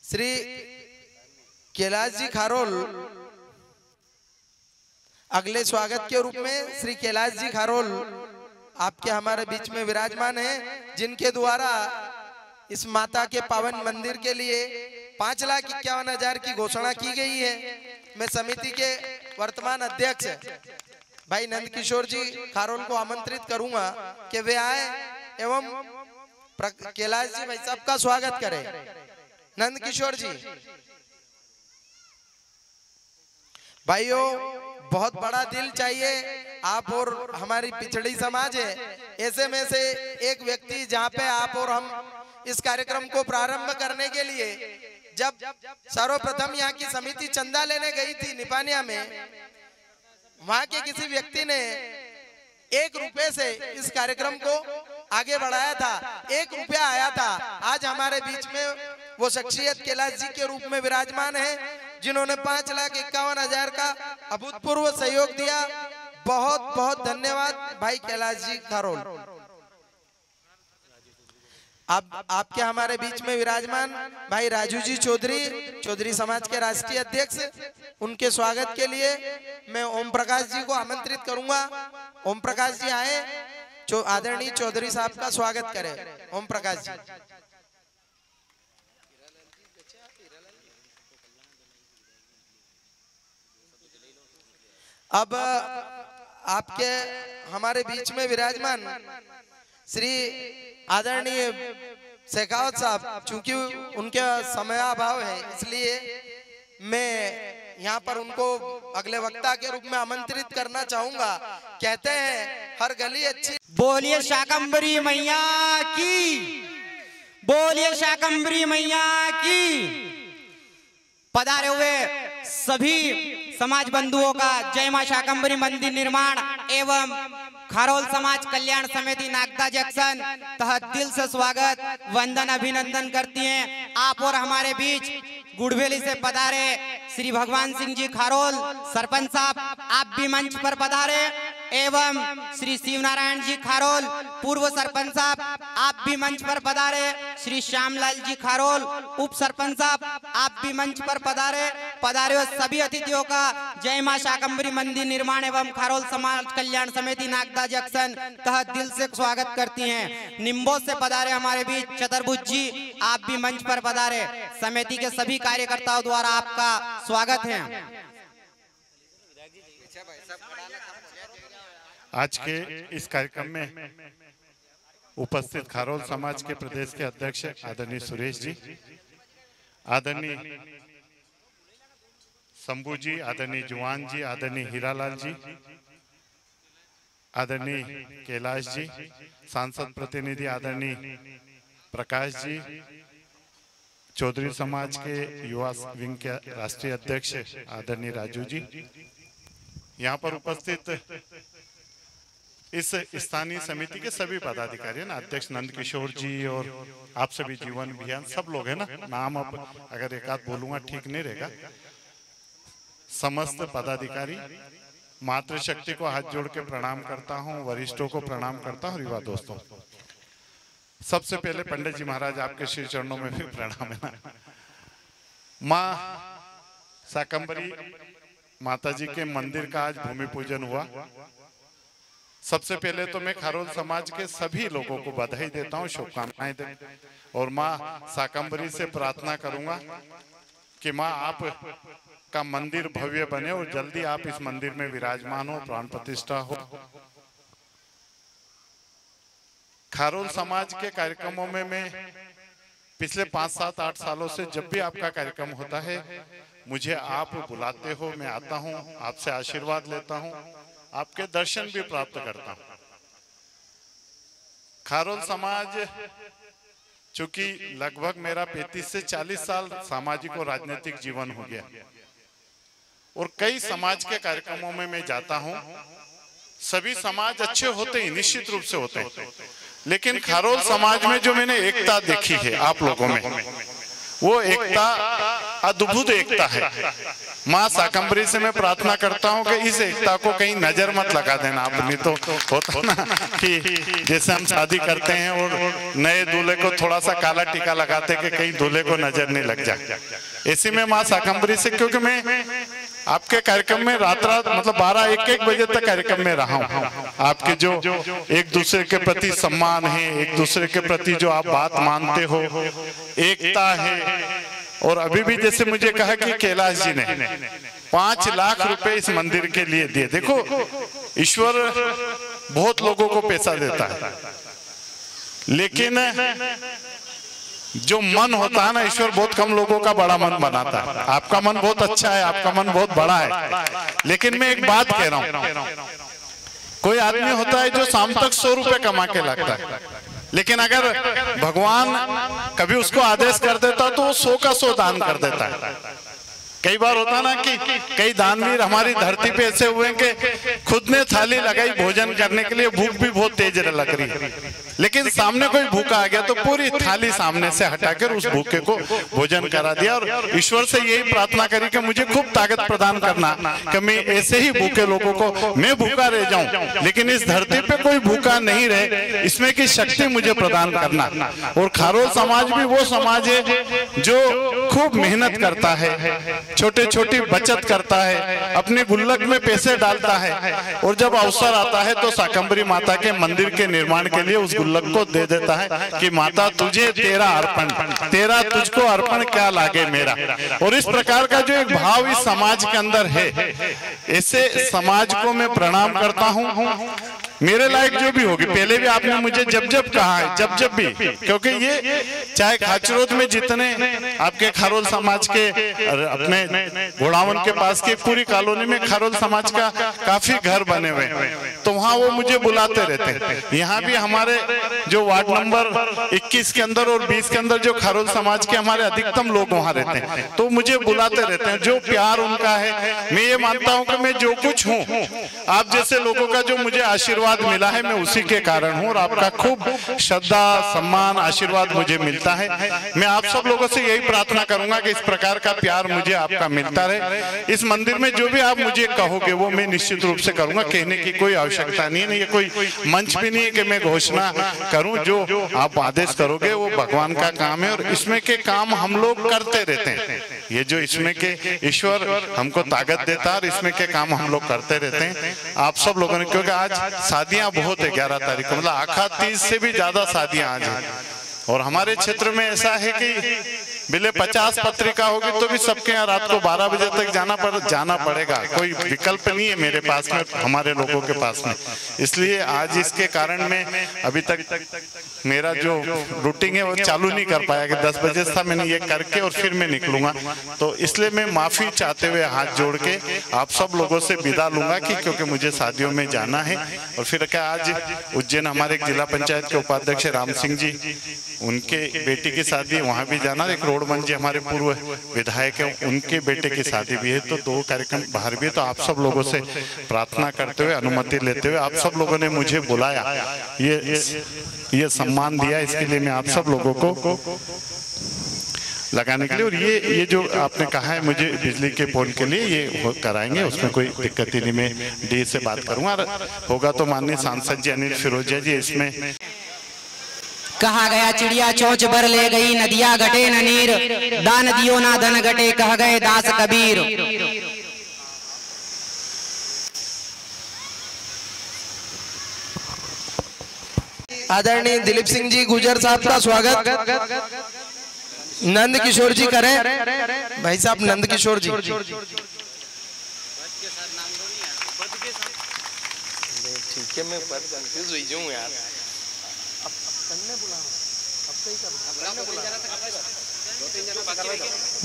श्री कैलाश जी खारोल अगले स्वागत के रूप में श्री कैलाश जी खारोल आपके हमारे बीच में विराजमान हैं, जिनके द्वारा इस माता के पावन मंदिर के लिए 5,51,000 की घोषणा की गई है। मैं समिति के वर्तमान अध्यक्ष भाई नंद किशोर जी खारोल को आमंत्रित करूंगा कि वे आए एवं कैलाश जी भाई साहब का स्वागत करें। नंद किशोर जी भाइयों, बहुत बड़ा दिल चाहिए। आप और हमारी पिछड़ी समाज है, ऐसे में से एक व्यक्ति जहाँ पे आप और हम इस कार्यक्रम को प्रारंभ करने के लिए जब सर्वप्रथम यहाँ की समिति चंदा लेने गई थी निपानिया में, वहां के किसी व्यक्ति ने 1 रुपए से इस कार्यक्रम को आगे बढ़ाया था, 1 रुपया आया था। आज हमारे बीच में वो शख्सियत कैलाश जी के रूप में विराजमान है, जिन्होंने 5,51,000 का अभूतपूर्व सहयोग दिया। बहुत बहुत धन्यवाद भाई कैलाश जी खारोल। अब आपके हमारे बीच में विराजमान भाई राजू जी चौधरी समाज के राष्ट्रीय अध्यक्ष, उनके स्वागत के लिए मैं ओम प्रकाश जी को आमंत्रित करूंगा। ओम प्रकाश जी आए, आदरणीय चौधरी साहब का स्वागत करें। ओम प्रकाश जी अब आपके हमारे बीच में विराजमान श्री आदरणीय शेखावत साहब, चूंकि उनके समय अभाव है इसलिए मैं यहाँ पर उनको अगले वक्ता के रूप में आमंत्रित करना चाहूंगा। कहते हैं हर गली अच्छी। बोलिए शाकंभरी मैया की, बोलिए शाकंभरी मैया की। पधारे हुए सभी समाज बंधुओं का जय मां शाकंभरी मंदिर निर्माण एवं खारोल समाज कल्याण समिति नागदा जंक्शन तहत दिल से स्वागत वंदन अभिनंदन करती हैं। आप और हमारे बीच गुड़वेली से पधारे श्री भगवान सिंह जी खारोल सरपंच साहब, आप भी मंच पर पधारे एवं श्री शिवनारायण जी खारोल पूर्व सरपंच साहब, आप भी मंच पर पधारे। श्री श्यामलाल जी खारोल उप सरपंच साहब, आप भी मंच पर पधारे। पधारे सभी अतिथियों का जय मां शाकंभरी मंदिर निर्माण एवं खारोल समाज कल्याण समिति नागदा जंक्शन तहत दिल से स्वागत करती हैं। निम्बोज से पधारे हमारे बीच चतुर्भुज जी, आप भी मंच पर पधारे। समिति के सभी कार्यकर्ताओं द्वारा आपका स्वागत है। आज के इस कार्यक्रम में उपस्थित खारोल समाज के प्रदेश के अध्यक्ष आदरणीय सुरेश जी, आदरणीय शंभू जी, आदरणीय जुआन जी, आदरणीय हीरालाल जी, आदरणीय कैलाश जी, सांसद प्रतिनिधि आदरणीय प्रकाश जी, चौधरी समाज के युवा विंग के राष्ट्रीय अध्यक्ष आदरणीय राजू जी, यहाँ पर उपस्थित इस स्थानीय समिति के सभी पदाधिकारी ना, अध्यक्ष नंद किशोर जी और आप सभी जीवन अभियान सब लोग है ना, नाम अब अगर एक आध बोलूंगा ठीक नहीं रहेगा। समस्त पदाधिकारी, मातृशक्ति को हाथ जोड़ के प्रणाम करता हूँ, वरिष्ठों को प्रणाम करता हूँ, युवा दोस्तों। सबसे पहले पंडित जी महाराज आपके श्री चरणों में भी प्रणाम है ना। माँ शाकंभरी माता जी के मंदिर का आज भूमि पूजन हुआ। सबसे पहले तो मैं खारोल समाज के सभी लोगों को बधाई देता हूँ, शुभकामनाएं दे, और माँ शाकंभरी से प्रार्थना करूंगा कि माँ आप का मंदिर भव्य बने और जल्दी आप इस मंदिर में विराजमान हो, प्राण प्रतिष्ठा हो। खारोल समाज के कार्यक्रमों में मैं पिछले 5, 7, 8 सालों से जब भी आपका कार्यक्रम होता है मुझे आप बुलाते हो, मैं आता हूँ, आपसे आशीर्वाद लेता हूँ, आपके दर्शन भी प्राप्त करता हूँ। खारोल समाज चूंकि लगभग मेरा 35 से 40 साल सामाजिक और राजनीतिक जीवन हो गया और कई समाज के कार्यक्रमों में मैं जाता हूँ। सभी समाज अच्छे होते ही निश्चित रूप से होते हैं, लेकिन खारोल समाज में जो मैंने एकता देखी है आप लोगों में, वो एकता अद्भुत एकता है। माँ शाकंभरी से मैं प्रार्थना करता हूँ कि इस एकता को कहीं नजर मत लगा देना आप, नहीं तो होता ना कि जैसे हम शादी करते हैं और नए दूल्हे को थोड़ा सा काला टीका लगाते कि कहीं दूल्हे को नजर नहीं लग जाए। ऐसे में माँ शाकंभरी से, क्योंकि मैं आपके कार्यक्रम में रात रात मतलब 12-1 बजे तक कार्यक्रम में रहा हूँ। आपके जो एक दूसरे के प्रति सम्मान है, एक दूसरे के प्रति जो आप बात मानते हो, एकता है। और अभी भी जैसे मुझे कहा कि कैलाश जी ने 5 लाख रुपए इस मंदिर के लिए दिए। देखो ईश्वर बहुत लोगों को पैसा देता है, लेकिन जो मन होता है ना, ईश्वर बहुत कम लोगों का बड़ा मन बनाता है। आपका मन बहुत अच्छा है, आपका मन बहुत बड़ा है, लेकिन मैं एक बात कह रहा हूँ, कोई आदमी होता है जो शाम तक 100 रुपए कमा के लाता है, लेकिन अगर भगवान कभी उसको आदेश कर देता तो वो 100 का 100 दान कर देता है। कई बार होता ना कि कई दानवीर हमारी धरती पे ऐसे हुए कि खुद ने थाली लगाई भोजन करने के लिए, भूख भी बहुत तेज लग रही है, लेकिन सामने कोई भूखा आ गया तो पूरी थाली सामने से हटाकर उस भूखे को भोजन करा दिया। और ईश्वर से यही प्रार्थना करी कि मुझे खूब ताकत प्रदान करना कि मैं ऐसे ही भूखे लोगों को, मैं भूखा रह जाऊं लेकिन इस धरती पे कोई भूखा नहीं रहे, इसमें की शक्ति मुझे प्रदान करना। और खारोल समाज भी वो समाज है जो खूब मेहनत करता है, छोटी छोटी बचत करता है, अपने गुल्लक में पैसे डालता है, और जब अवसर आता है तो शाकंभरी माता के मंदिर के निर्माण के लिए उस गुल्लक को दे देता है कि माता तुझे तेरा अर्पण, तेरा तुझको अर्पण क्या लागे मेरा। और इस प्रकार का जो एक भाव इस समाज के अंदर है, ऐसे समाज को मैं प्रणाम करता हूँ। मेरे लायक जो भी होगी, पहले भी आपने मुझे जब जब कहा है, जब जब भी, क्योंकि ये चाहे खाचरोद में जितने आपके खारोल समाज के अपने घोड़ावन के पास की पूरी कॉलोनी में खारोल समाज का काफी घर बने हुए, तो वहाँ वो मुझे बुलाते रहते हैं। यहाँ भी हमारे जो वार्ड नंबर 21 के अंदर और 20 के अंदर जो खारोल समाज के हमारे अधिकतम लोग वहाँ रहते हैं, तो मुझे बुलाते रहते हैं। जो प्यार उनका है, मैं ये मानता हूँ कि मैं जो कुछ हूँ, आप जैसे लोगों का जो मुझे आशीर्वाद मिला है, मैं उसी के कारण हूँ, और आपका खूब श्रद्धा सम्मान आशीर्वाद मुझे मिलता है। मैं आप सब लोगों से यही प्रार्थना करूंगा कि इस प्रकार का प्यार मुझे आपका मिलता रहे। इस मंदिर में जो भी आप मुझे कहोगे वो मैं निश्चित रूप से करूंगा, कहने की कोई आवश्यकता नहीं है, ये कोई मंच भी नहीं है कि मैं घोषणा करूं। जो आप आदेश करोगे वो भगवान का काम है, और इसमें के काम हम लोग करते रहते हैं। ये जो इसमें के ईश्वर हमको ताकत देता है और इसमें के काम हम लोग करते रहते हैं। आप सब लोगों ने, क्योंकि आज शादियां बहुत है, 11 तारीख को, मतलब आखा 30 से भी ज्यादा शादियां आज है, और हमारे क्षेत्र में ऐसा है कि बिले 50 पत्रिका होगी तो भी सबके यहाँ रात को 12 बजे तक जाना पड़ेगा। कोई विकल्प नहीं है मेरे पास में, हमारे लोगों के पास में। इसलिए आज इसके कारण मैं अभी तक मेरा जो रूटीन है वो चालू नहीं कर पाया कि 10 बजे था, मैंने ये करके और फिर मैं निकलूंगा। तो इसलिए मैं माफी चाहते हुए हाथ जोड़ के आप सब लोगों से विदा लूंगा कि क्योंकि मुझे शादियों में जाना है। और फिर क्या आज उज्जैन हमारे जिला पंचायत के उपाध्यक्ष राम सिंह जी, उनके बेटी की शादी, वहाँ भी जाना। एक रोडमन जी हमारे पूर्व विधायक हैं, उनके बेटे की शादी भी है, तो 2 कार्यक्रम बाहर भी है। तो आप सब लोगों से प्रार्थना करते हुए, अनुमति लेते हुए, आप सब लोगों ने मुझे बुलाया, ये सम्मान दिया, इसके लिए मैं आप सब लोगों को लगाने के लिए। और ये जो आपने कहा है मुझे बिजली के पोल के लिए, ये कराएंगे, उसमें कोई दिक्कत ही नहीं। मैं डी से बात करूंगा, होगा तो माननीय सांसद जी अनिल फिरोजिया जी इसमें। कहा गया चिड़िया चोंच भर ले गई, नदिया घटे न नीर, दान दियो ना धन घटे, कह गए दास कबीर। आदरणीय दिलीप सिंह जी गुजर साहब का स्वागत नंद किशोर जी करें। भाई साहब नंद किशोर जी। ठीक है, मैं कंफ्यूज हुई हूँ यार।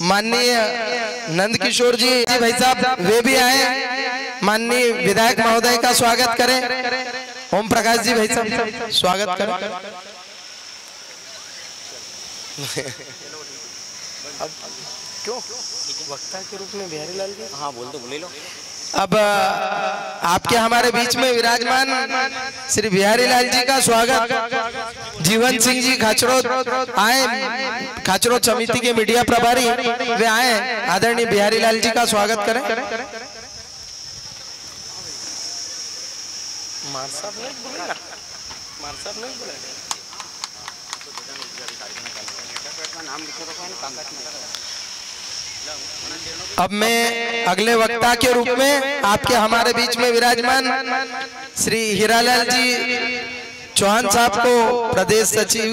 माननीय नंद किशोर जी भाई साहब वे भी आए। माननीय विधायक महोदय का स्वागत करें। ओम प्रकाश जी भाई साहब स्वागत करें। अब क्यों वक्ता के रूप में बिहारी लाल जी? हाँ बोल दो, बोले लो। अब आपके हमारे बीच में विराजमान श्री बिहारी लाल जी का स्वागत। जीवन सिंह जी खाचरोद आए, खाचरोद समिति के मीडिया प्रभारी वे आए। आदरणीय बिहारी लाल जी का स्वागत करें। मार साहब नहीं बोलेगा, मार साहब नहीं बोलेगा। नाम लिखो, अब मैं अगले वक्ता के रूप में आपके हमारे बीच में विराजमान श्री हीरालाल जी चौहान साहब को, प्रदेश सचिव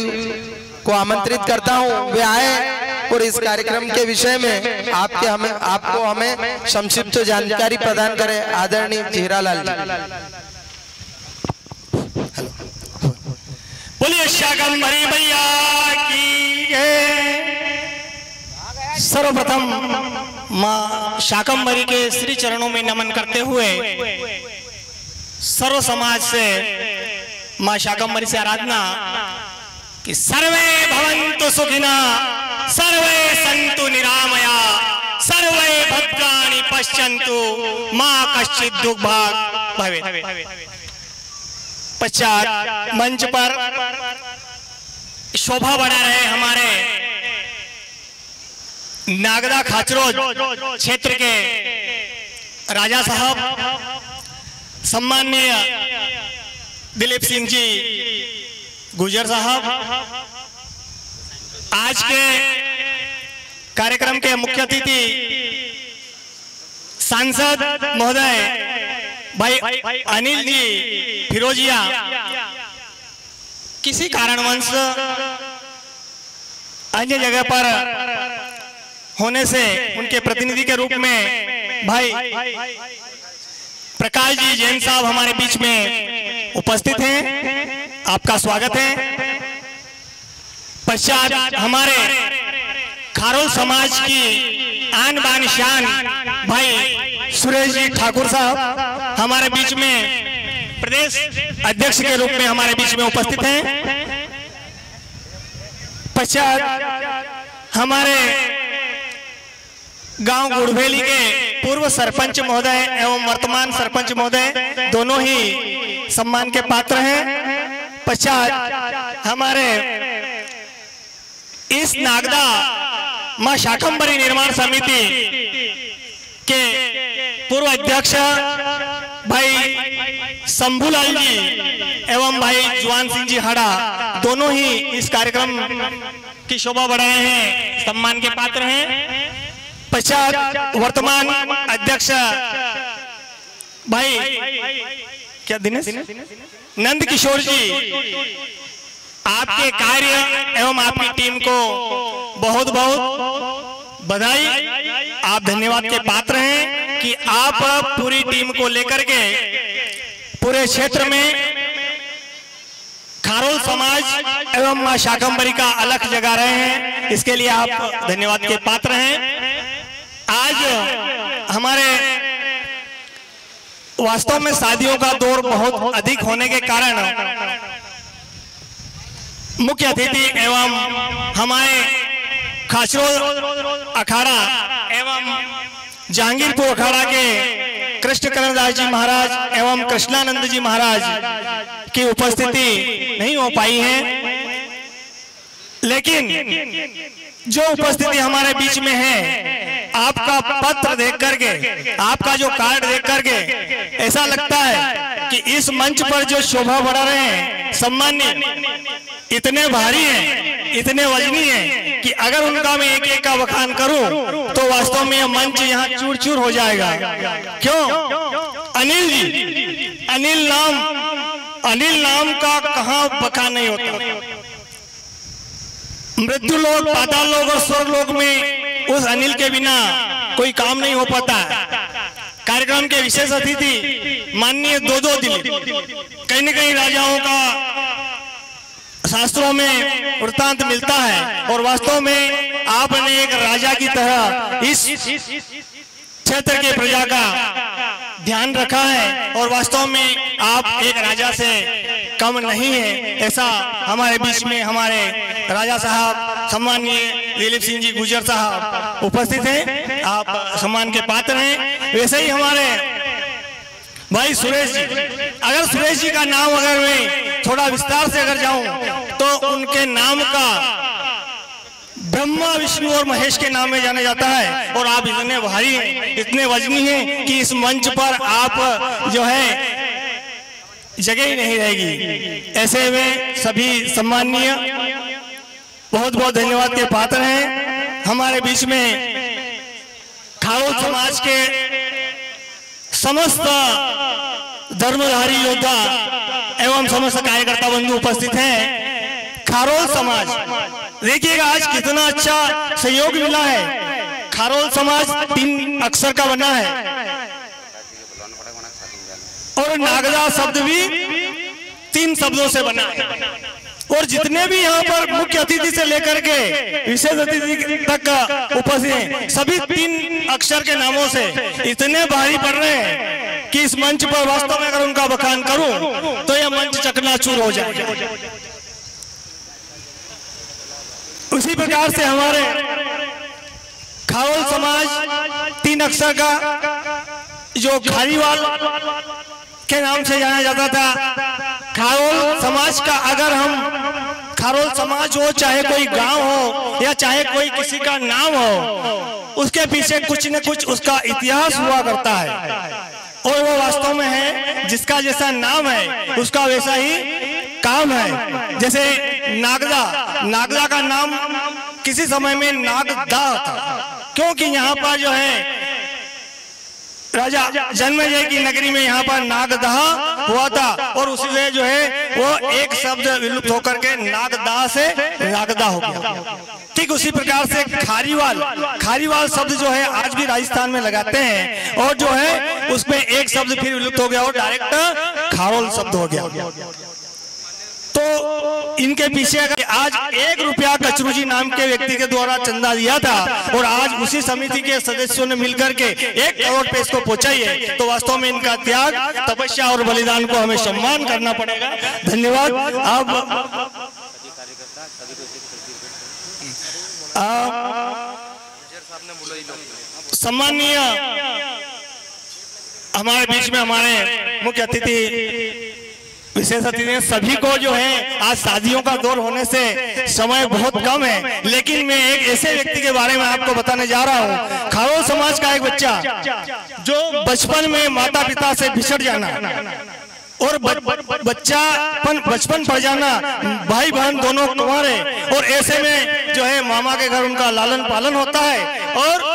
को आमंत्रित करता हूं। वे आए और इस कार्यक्रम के विषय में आपको हमें संक्षिप्त जानकारी प्रदान करें। आदरणीय हीरालाल जी। बोलिए शाकंभरी भैया की जय। सर्वप्रथम मां शाकंभरी के श्री चरणों में नमन करते हुए सर्व समाज से मां शाकंभरी से आराधना कि सर्वे भवन्तु सुखिना, सर्वे सन्तु निरामया, सर्वे भद्राणि पश्यन्तु, मां कश्चित् दुर्भाग् भवेत्। पश्चात मंच पर शोभा बढ़ा रहे हमारे नागदा खाचरोज क्षेत्र के राजा साहब सम्माननीय दिलीप सिंह जी गुजर साहब, आज के कार्यक्रम के मुख्य अतिथि सांसद महोदय भाई अनिल जी फिरोजिया, किसी कारणवश अन्य जगह पर होने से उनके प्रतिनिधि के रूप में भाई प्रकाश जी जैन साहब हमारे बीच में उपस्थित हैं। आपका स्वागत है। पश्चात हमारे खारोल समाज की आन बान शान भाई सुरेश जी ठाकुर साहब हमारे बीच में प्रदेश अध्यक्ष के रूप में हमारे बीच में उपस्थित हैं। पश्चात हमारे गांव गुड़भेली के पूर्व सरपंच महोदय एवं वर्तमान सरपंच महोदय दोनों ही सम्मान के पात्र हैं। पश्चात हमारे इस नागदा मां शाकंभरी निर्माण समिति के पूर्व अध्यक्ष भाई शंभूलाल जी एवं भाई जुआन सिंह जी हाड़ा दोनों ही इस कार्यक्रम की शोभा बढ़ाए हैं, सम्मान के पात्र हैं। पश्चात वर्तमान अध्यक्ष भाई क्या दिनेश नंद किशोर जी, आपके कार्य एवं आपकी टीम को बहुत बहुत बधाई। आप धन्यवाद के पात्र हैं कि आप पूरी टीम को लेकर के पूरे क्षेत्र में खारोल समाज एवं मां शाकंभरी का अलख जगा रहे हैं। इसके लिए आप धन्यवाद के पात्र हैं। आज हमारे वास्तव में शादियों का दौर बहुत अधिक होने के कारण मुख्य अतिथि एवं हमारे खाचरोल अखाड़ा एवं जहांगीरपुर अखाड़ा के कृष्ण करणदास जी महाराज एवं कृष्णानंद जी महाराज की उपस्थिति नहीं हो पाई है, लेकिन जो उपस्थिति हमारे बीच में है, आपका पत्र देख करके, आपका जो कार्ड देख करके ऐसा लगता है कि इस मंच पर जो शोभा बढ़ा रहे हैं सम्मान्य इतने भारी हैं, इतने वजनी हैं कि अगर उनका मैं एक एक का बखान करूं तो वास्तव में यह मंच यहाँ चूर चूर हो जाएगा। क्यों? अनिल जी, अनिल नाम का कहाँ बखान नहीं होता। मृत्यु लोक, पाताल लोक और स्वर्ग लोक में उस अनिल के बिना कोई काम नहीं हो पाता। कार्यक्रम के विशेष अतिथि माननीय दो दिलीप, कहीं न कहीं राजाओं का शास्त्रों में वृत्तांत मिलता है और वास्तव में आपने एक राजा की तरह इस क्षेत्र के प्रजा का ध्यान रखा है और वास्तव में आप एक राजा से कम नहीं है। ऐसा हमारे बीच में हमारे राजा साहब सम्माननीय दिलीप सिंह जी गुजर साहब उपस्थित हैं, आप सम्मान के पात्र हैं। वैसे ही हमारे भाई सुरेश जी, अगर सुरेश जी का नाम अगर मैं थोड़ा विस्तार से अगर जाऊं तो उनके नाम का ब्रह्मा विष्णु और महेश के नाम में जाना जाता है और आप इतने भारी हैं, इतने वजनी हैं कि इस मंच पर आप जो है जगह ही नहीं रहेगी। ऐसे में सभी सम्माननीय बहुत बहुत धन्यवाद के पात्र हैं। हमारे बीच में खारोल समाज के समस्त धर्मधारी योद्धा एवं समस्त कार्यकर्ता बंधु उपस्थित हैं। खारोल समाज देखिएगा आज कितना अच्छा सहयोग मिला है। खारोल समाज 3 अक्षर का बना है और नागदा शब्द भी 3 शब्दों से बना है। और जितने भी यहाँ पर मुख्य अतिथि से लेकर के विशेष अतिथि तक उपस्थित हैं, सभी 3 अक्षर के नामों से इतने भारी पड़ रहे हैं कि इस मंच पर वास्तव में अगर उनका बखान करूं तो यह मंच चकनाचूर हो जाएगा। उसी प्रकार से हमारे खारोल समाज 3 अक्षर का जो खारीवाल के नाम से जाना जाता था, खारोल समाज का अगर हम खारोल समाज हो, चाहे कोई गांव हो या चाहे कोई किसी का नाम हो, उसके पीछे कुछ न कुछ उसका इतिहास हुआ करता है। और वो वास्तव में है जिसका जैसा नाम है उसका वैसा ही काम है। जैसे नागदा का नाम किसी समय में नागदा था, क्योंकि यहाँ पर जो है राजा जन्मेजय की नगरी में यहाँ पर नागदह हुआ था और उसी से जो है वो एक शब्द विलुप्त होकर के नागदा से नागदा हो गया। ठीक उसी प्रकार से खारीवाल शब्द जो है आज भी राजस्थान में लगाते हैं और जो है उसमें एक शब्द फिर विलुप्त हो गया और डायरेक्ट खारोल शब्द हो गया। तो इनके पीछे अगर आज 1 रुपया कचरू जी नाम के व्यक्ति के द्वारा चंदा दिया था और आज उसी समिति के सदस्यों ने मिलकर के 1 करोड़ पे इसको पहुंचाई है, तो वास्तव में इनका त्याग, तपस्या और बलिदान को हमें सम्मान करना पड़ेगा। धन्यवाद। अब सम्मानीय हमारे बीच में हमारे मुख्य अतिथि विशेष अतिथि सभी को जो है आज शादियों का दौर होने से समय बहुत कम है, लेकिन मैं एक ऐसे व्यक्ति के बारे में आपको बताने जा रहा हूँ। खारोल समाज का एक बच्चा जो बचपन में माता पिता से बिछड़ जाना और बचपन पड़ जाना, भाई बहन दोनों कुंवारे, और ऐसे में जो है मामा के घर उनका लालन पालन होता है और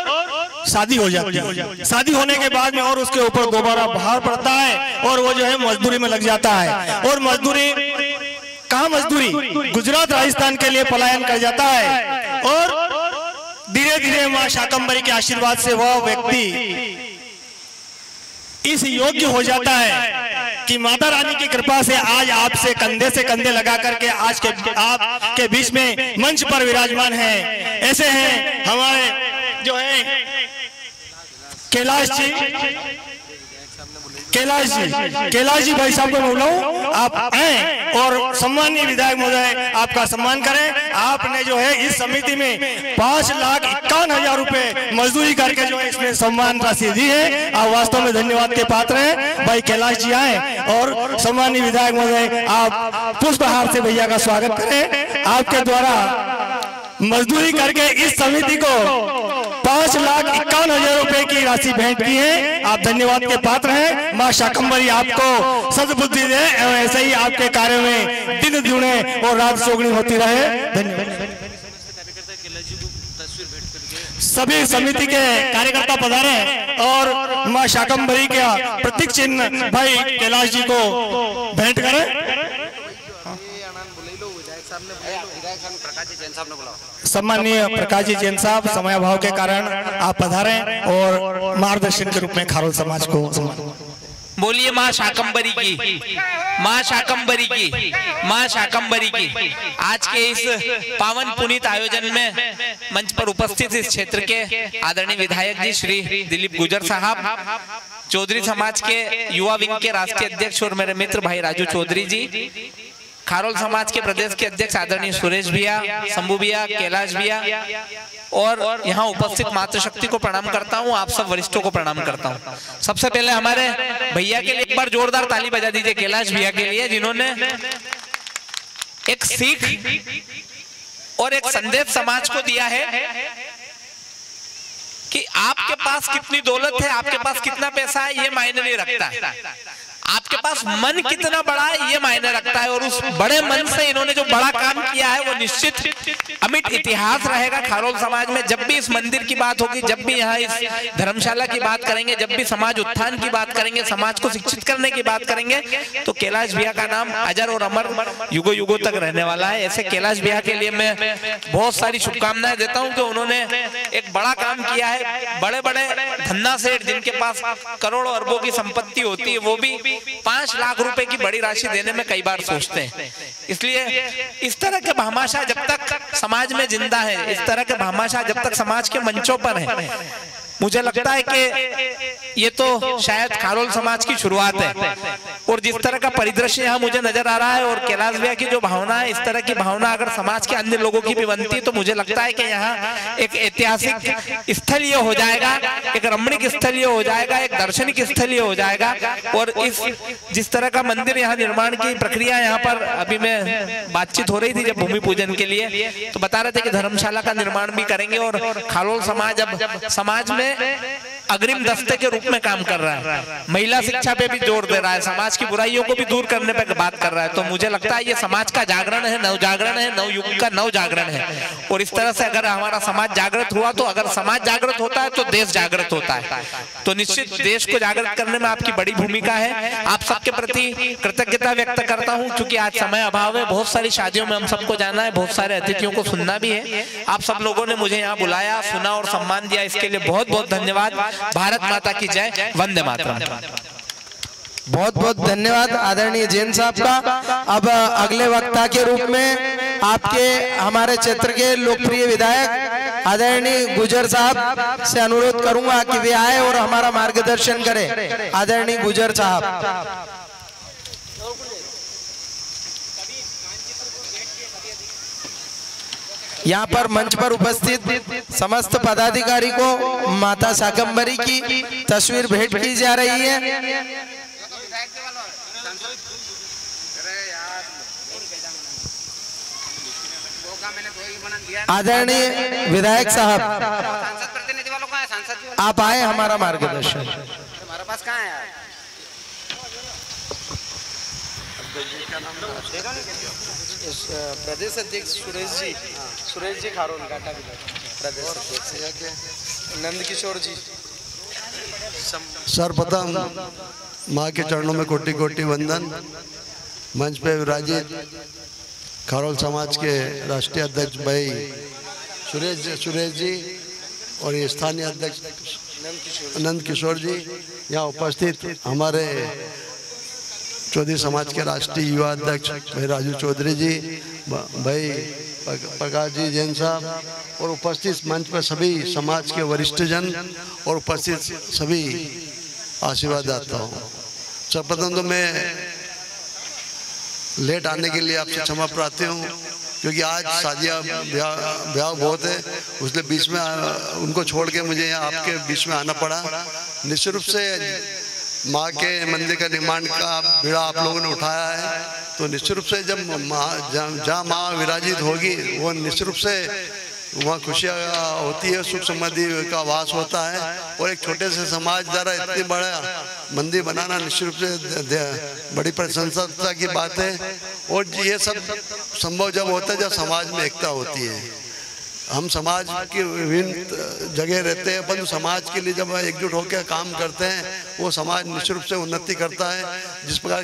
शादी हो जाती है। शादी होने के बाद में और उसके ऊपर दोबारा भार पड़ता है और वो जो है मजदूरी में लग जाता है। और मजदूरी गुजरात राजस्थान के लिए पलायन कर जाता है और धीरे धीरे मां शाकंभरी के आशीर्वाद से वह व्यक्ति इस योग्य हो जाता है कि माता रानी की कृपा से आज आपसे कंधे लगा करके आज के आपके बीच में मंच पर विराजमान है। ऐसे हैं हमारे जो है कैलाश जी भाई साहब को बुलाऊं, आप आए और सम्मानीय विधायक महोदय आपका सम्मान करें। आपने जो है इस समिति में 5,51,000 रुपए मजदूरी करके जो है इसमें सम्मान राशि दी है। आप वास्तव में धन्यवाद के पात्र हैं। भाई कैलाश जी आए और सम्मानीय विधायक महोदय आप पुष्पहार से भैया का स्वागत करें। आपके द्वारा मजदूरी करके इस समिति को 5,51,000 रुपए की राशि भेंट की है। आप धन्यवाद के पात्र हैं। मां शाकंभरी आपको सद्बुद्धि दे एवं ऐसे ही आपके कार्य में दिन दुगने और रात चौगुनी होती रहे। धन्यवाद। सभी समिति के कार्यकर्ता पधारे हैं और मां शाकंभरी का प्रतीक चिन्ह भाई कैलाश जी को भेंट करें। सम्मानीय प्रकाश जी जैन साहब, समय अभाव के कारण आप पधारे और मार्गदर्शन के रूप में खारोल समाज को बोलिए मां शाकंभरी की, मां शाकंभरी की, मां शाकंभरी की। आज के इस पावन पुनीत आयोजन में मंच पर उपस्थित इस क्षेत्र के आदरणीय विधायक जी श्री दिलीप गुजर साहब, चौधरी समाज के युवा विंग के राष्ट्रीय अध्यक्ष और मेरे मित्र भाई राजू चौधरी जी, खारोल समाज के प्रदेश के अध्यक्ष आदरणीय सुरेश भैया, शंभू भैया, कैलाश भैया और यहाँ उपस्थित मातृशक्ति को प्रणाम करता हूँ। आप सब वरिष्ठों को प्रणाम करता हूँ। सबसे पहले हमारे भैया के लिए एक बार जोरदार ताली बजा दीजिए, कैलाश भैया के लिए, जिन्होंने एक सीख और एक संदेश समाज को दिया है कि आपके पास कितनी दौलत है, आपके पास कितना पैसा है, ये मायने नहीं रखता है। आपके आपके पास मन कितना बड़ा है ये मायने रखता है, और उस बड़े मन से इन्होंने जो बड़ा काम किया है वो निश्चित अमिट इतिहास रहेगा खारोल समाज में। जब भी इस मंदिर की बात होगी, जब भी यहाँ इस धर्मशाला की बात करेंगे, जब भी समाज उत्थान की बात करेंगे, समाज को शिक्षित करने की बात करेंगे, तो कैलाश भैया का नाम अजर और अमर युगों युगों तक रहने वाला है। ऐसे कैलाश भैया के लिए मैं बहुत सारी शुभकामनाएं देता हूं कि उन्होंने एक बड़ा काम किया है। बड़े बड़े धन्ना सेठ जिनके पास करोड़ों अरबों की संपत्ति होती है, वो भी 5 लाख रुपए की बड़ी राशि देने में कई बार सोचते हैं। इसलिए इस तरह के भामाशाह जब तक समाज में जिंदा है, इस तरह के भामाशाह जब तक समाज के मंचों पर है, मुझे लगता है कि ये तो शायद खारोल समाज की शुरुआत है। और जिस तरह का परिदृश्य यहाँ मुझे नजर आ रहा है, और कैलाश भैया की जो भावना है, इस तरह की भावना अगर समाज के अन्य लोगों की भी बनती है, तो मुझे लगता है कि यहाँ एक ऐतिहासिक स्थल ये हो जाएगा, एक रमणीक स्थल ये हो जाएगा, एक दार्शनिक स्थल ये हो जाएगा। और इस जिस तरह का मंदिर यहाँ निर्माण की प्रक्रिया यहाँ पर अभी मैं बातचीत हो रही थी जब भूमि पूजन के लिए, तो बता रहे थे कि धर्मशाला का निर्माण भी करेंगे। और खारोल समाज अब समाज में अग्रिम दस्ते के रूप में काम कर रहा है, महिला शिक्षा पे भी जोर दे रहा है, समाज की बुराइयों को भी दूर करने पे बात कर रहा है। तो मुझे लगता है ये समाज का जागरण है, नवजागरण है, नवयुग का नवजागरण है। और इस तरह से अगर हमारा समाज जागृत हुआ, तो अगर समाज जागृत होता है तो देश जागृत होता है। तो निश्चित देश को जागृत करने में आपकी बड़ी भूमिका है। आप सबके प्रति कृतज्ञता व्यक्त करता हूँ, क्योंकि आज समय अभाव है, बहुत सारी शादियों में हम सबको जाना है, बहुत सारे अतिथियों को सुनना भी है। आप सब लोगों ने मुझे यहाँ बुलाया, सुना और सम्मान दिया, इसके लिए बहुत बहुत धन्यवाद। भारत माता की जय, वंदे मातरम। बहुत बहुत धन्यवाद आदरणीय जैन साहब का। अब अगले वक्ता के रूप में आपके हमारे क्षेत्र के लोकप्रिय विधायक आदरणीय गुजर साहब से अनुरोध करूंगा कि वे आए और हमारा मार्गदर्शन करें। आदरणीय गुजर साहब, यहाँ पर मंच पर उपस्थित समस्त पदाधिकारी को माता शाकंभरी की तस्वीर भेंट की जा रही है। आदरणीय विधायक साहब, आप आए हमारा मार्गदर्शन। हमारे पास कहाँ है? प्रदेश अध्यक्ष सुरेश जी खारोल घाटा प्रदेश अध्यक्ष नंद किशोर जी। सर्वप्रथम माँ के चरणों में कोटि कोटि वंदन। मंच पे विराजित खारोल समाज के राष्ट्रीय अध्यक्ष भाई सुरेश जी और ये स्थानीय अध्यक्ष नंद किशोर जी, यहाँ उपस्थित हमारे चौधरी समाज के राष्ट्रीय युवा अध्यक्ष भाई राजू चौधरी जी, भाई प्रकाश जी जैन साहब, और उपस्थित मंच पर सभी समाज के वरिष्ठ जन और उपस्थित सभी आशीर्वाद दाता हूँ। सर्वप्रथम तो मैं लेट आने के लिए आपसे क्षमा प्रार्थी हूँ, क्योंकि आज शादियाँ ब्याह बहुत है, उसने बीच में उनको छोड़ के मुझे यहाँ आपके बीच में आना पड़ा। निश्चित रूप से माँ के मंदिर का निर्माण का बीड़ा आप लोगों ने उठाया है, तो निश्चित रूप से जब जहाँ माँ विराजित होगी वो निश्चित रूप से वहाँ खुशियाँ होती है, सुख समृद्धि का वास होता है। और एक छोटे से समाज द्वारा इतनी बड़ा मंदिर बनाना निश्चित रूप से बड़ी प्रशंसा की बात है। और ये सब संभव जब होता है जब समाज में एकता होती है। हम समाज की विभिन्न जगह रहते हैं, परंतु समाज के लिए जब एकजुट होकर काम करते हैं वो समाज निश्चित रूप से उन्नति करता है। जिस प्रकार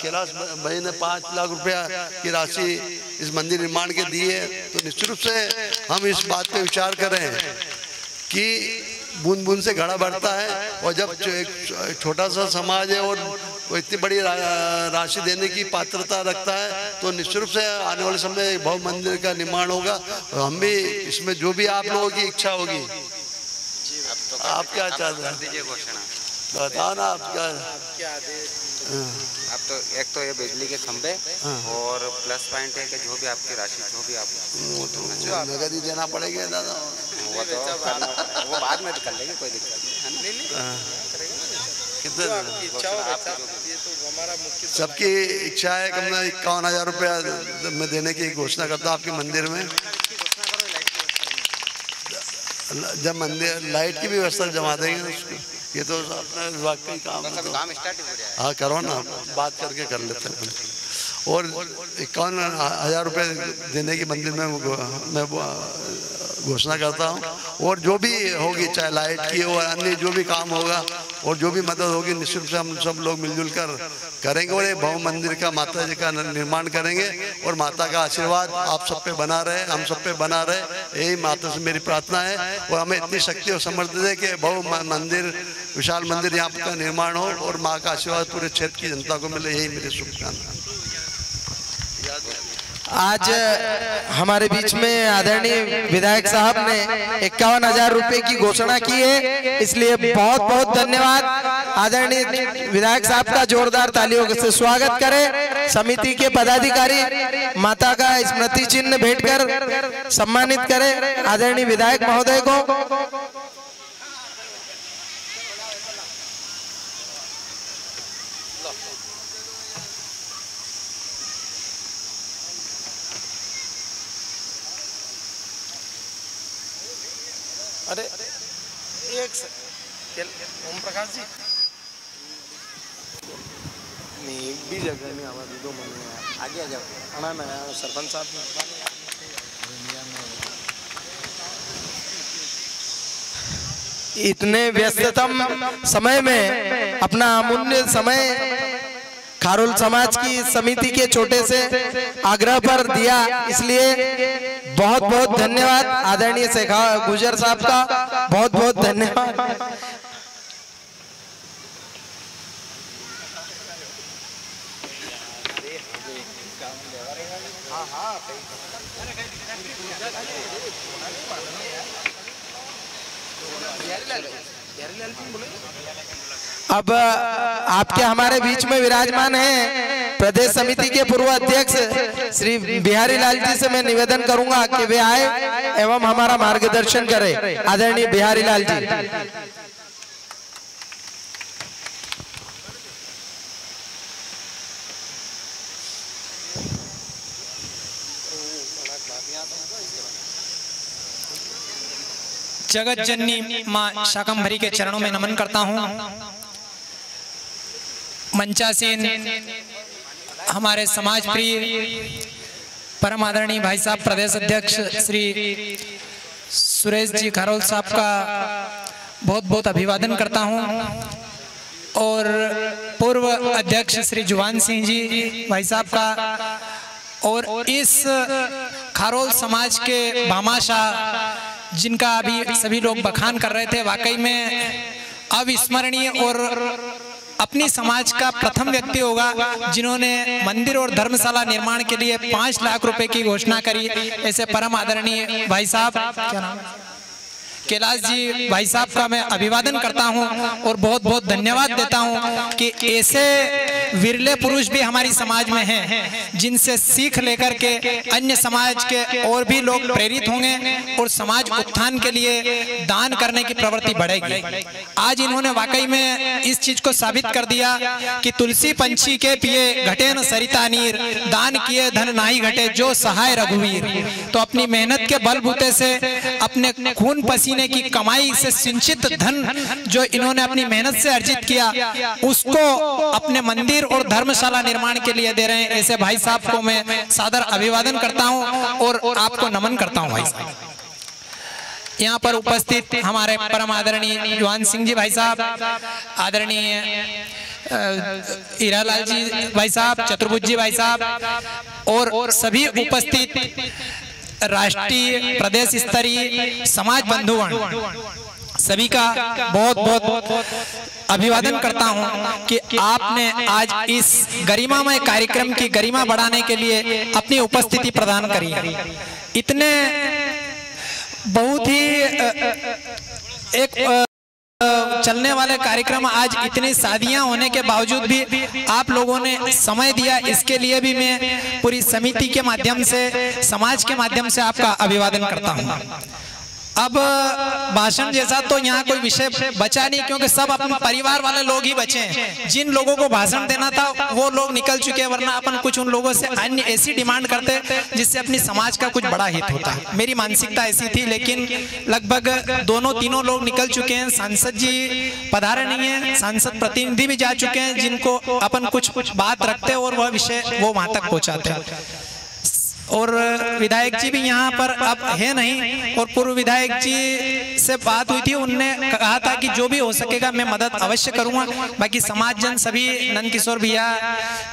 कैलाश भाई ने 5 लाख रुपया की राशि इस मंदिर निर्माण के दी है, तो निश्चित रूप से हम इस बात पे विचार करें कि बूंद बूंद से घड़ा बढ़ता है। और जब एक छोटा सा समाज है और वो इतनी बड़ी राशि देने की पात्रता रखता है, तो निश्चित रूप से आने वाले समय भव्य मंदिर का निर्माण होगा। हम भी इसमें जो भी आप लोगों की इच्छा होगी, आप क्या चाहते हैं बताओ ना। आप क्या अब तो एक तो ये बिजली के खंभे और प्लस पॉइंट है कि जो भी आपकी राशि जो भी आप नगद ही देना पड़ेगा दादा, वो बाद में कर लेंगे, कोई दिक्कत नहीं। कितने सबकी इच्छा है कि मैं 51,000 रुपया मैं देने की घोषणा करता हूँ आपके मंदिर में। जब मंदिर लाइट की भी व्यवस्था जमा देंगे उसको ये तो अपना विभाग का ही काम है, तो हाँ करो ना, बात करके कर लेते हैं। और 51,000 रुपये देने की मंदिर में मैं घोषणा करता हूँ। और जो भी होगी, चाहे लाइट की और अन्य जो भी काम होगा और जो भी मदद होगी, निश्चित रूप से हम सब लोग मिलजुल कर करेंगे और ये भव्य मंदिर का, माता जी का निर्माण करेंगे। और माता का आशीर्वाद आप सब पे बना रहे, हम सब पे बना रहे, यही माता से मेरी प्रार्थना है। और हमें इतनी शक्ति और समर्थ दे कि भव्य मंदिर, विशाल मंदिर यहाँ का निर्माण हो और माँ का आशीर्वाद पूरे क्षेत्र की जनता को मिले, यही मेरी शुभकामना। आज हमारे बीच में आदरणीय विधायक साहब ने 51,000 रुपए की घोषणा की है, इसलिए बहुत बहुत धन्यवाद। आदरणीय विधायक साहब का जोरदार तालियों से स्वागत करें। समिति के पदाधिकारी माता का स्मृति चिन्ह भेंट कर सम्मानित करें आदरणीय विधायक महोदय को। अरे एक ओम प्रकाश जी नहीं, भी जगह में आवाज दो, मन में आगे आ जाओ। ना सरपंच साहब इतने व्यस्ततम समय में अपना अमूल्य समय खारोल समाज की समिति के छोटे से आग्रह पर दिया, इसलिए बहुत बहुत धन्यवाद आदरणीय शेखा गुजर साहब का, बहुत बहुत धन्यवाद। अब आपके हमारे बीच में विराजमान हैं प्रदेश समिति के पूर्व अध्यक्ष श्री बिहारी लाल जी से मैं निवेदन करूंगा कि वे आए एवं हमारा मार्गदर्शन करें। आदरणीय बिहारी लाल जी। जगत जननी माँ शाकंभरी के चरणों में नमन करता हूँ। मंचासीन हमारे समाज प्रिय परम आदरणीय भाई साहब प्रदेश अध्यक्ष श्री सुरेश जी खारोल साहब का बहुत बहुत अभिवादन करता हूँ। और पूर्व अध्यक्ष श्री जुवान सिंह जी भाई साहब का, और इस खारोल समाज के भामाशाह जिनका अभी सभी लोग बखान कर रहे थे, वाकई में अविस्मरणीय और अपनी समाज का प्रथम व्यक्ति होगा जिन्होंने मंदिर और धर्मशाला निर्माण के लिए 5 लाख रुपए की घोषणा करी। ऐसे परम आदरणीय भाई साहब, क्या नाम है, कैलाश जी भाई साहब का मैं अभिवादन करता हूं और बहुत बहुत धन्यवाद देता हूं कि ऐसे विरले पुरुष भी हमारी समाज में हैं जिनसे सीख लेकर के अन्य समाज के और भी लोग प्रेरित होंगे और समाज उत्थान के लिए दान करने की प्रवृत्ति बढ़ेगी। आज इन्होंने वाकई में इस चीज को साबित कर दिया कि तुलसी पंछी के पिए घटे न सरिता नीर, दान किए धन नाही घटे जो सहाय रघुवीर। तो अपनी मेहनत के बलबूते से, अपने खून पसीने की कमाई से सिंचित धन जो इन्होंने अपनी मेहनत से अर्जित किया, उसको अपने मंदिर और धर्मशाला निर्माण के लिए दे रहे हैं। ऐसे भाई साहब को मैं सादर अभिवादन करता हूं और आपको नमन करता हूं। भाई साहब, यहाँ पर उपस्थित हमारे परम आदरणीय जुवान सिंह जी भाई साहब, आदरणीय हीरालाल जी भाई साहब, चतुर्भुज जी भाई साहब और सभी उपस्थित राष्ट्रीय प्रदेश स्तरीय समाज बंधुगण, सभी का बहुत बहुत अभिवादन करता हूं कि आपने आज इस गरिमामय कार्यक्रम की गरिमा बढ़ाने के लिए अपनी उपस्थिति प्रदान करी है। इतने बहुत ही एक चलने वाले कार्यक्रम, आज इतनी शादियां होने के बावजूद भी आप लोगों ने समय दिया, इसके लिए भी मैं पूरी समिति के माध्यम से, समाज के माध्यम से आपका अभिवादन करता हूं। अब भाषण जैसा तो यहाँ कोई विषय बचा नहीं, क्योंकि सब अपने परिवार वाले लोग ही बचे हैं। जिन लोगों को भाषण देना था वो लोग निकल चुके हैं, वरना अपन कुछ उन लोगों से अन्य ऐसी डिमांड करते जिससे अपनी समाज का कुछ बड़ा हित होता है। मेरी मानसिकता ऐसी थी, लेकिन लगभग दोनों तीनों लोग निकल चुके हैं। सांसद जी पधारे नहीं है, सांसद प्रतिनिधि भी जा चुके हैं, जिनको अपन कुछ बात रखते और वह विषय वो वहां तक पहुंचाते हैं। और विधायक जी भी यहाँ पर अब है नहीं, और पूर्व विधायक जी से बात हुई थी, उनने कहा था कि जो भी हो सकेगा मैं मदद अवश्य करूंगा। बाकी समाज जन सभी, नंद किशोर भैया,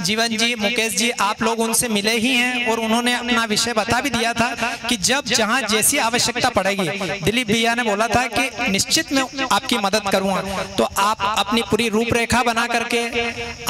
जीवन जी, मुकेश जी, आप लोग उनसे मिले ही हैं और उन्होंने अपना विषय बता भी दिया था कि जब जहाँ जैसी आवश्यकता पड़ेगी, दिलीप भैया ने बोला था कि निश्चित मैं आपकी मदद करूंगा। तो आप अपनी पूरी रूपरेखा बना करके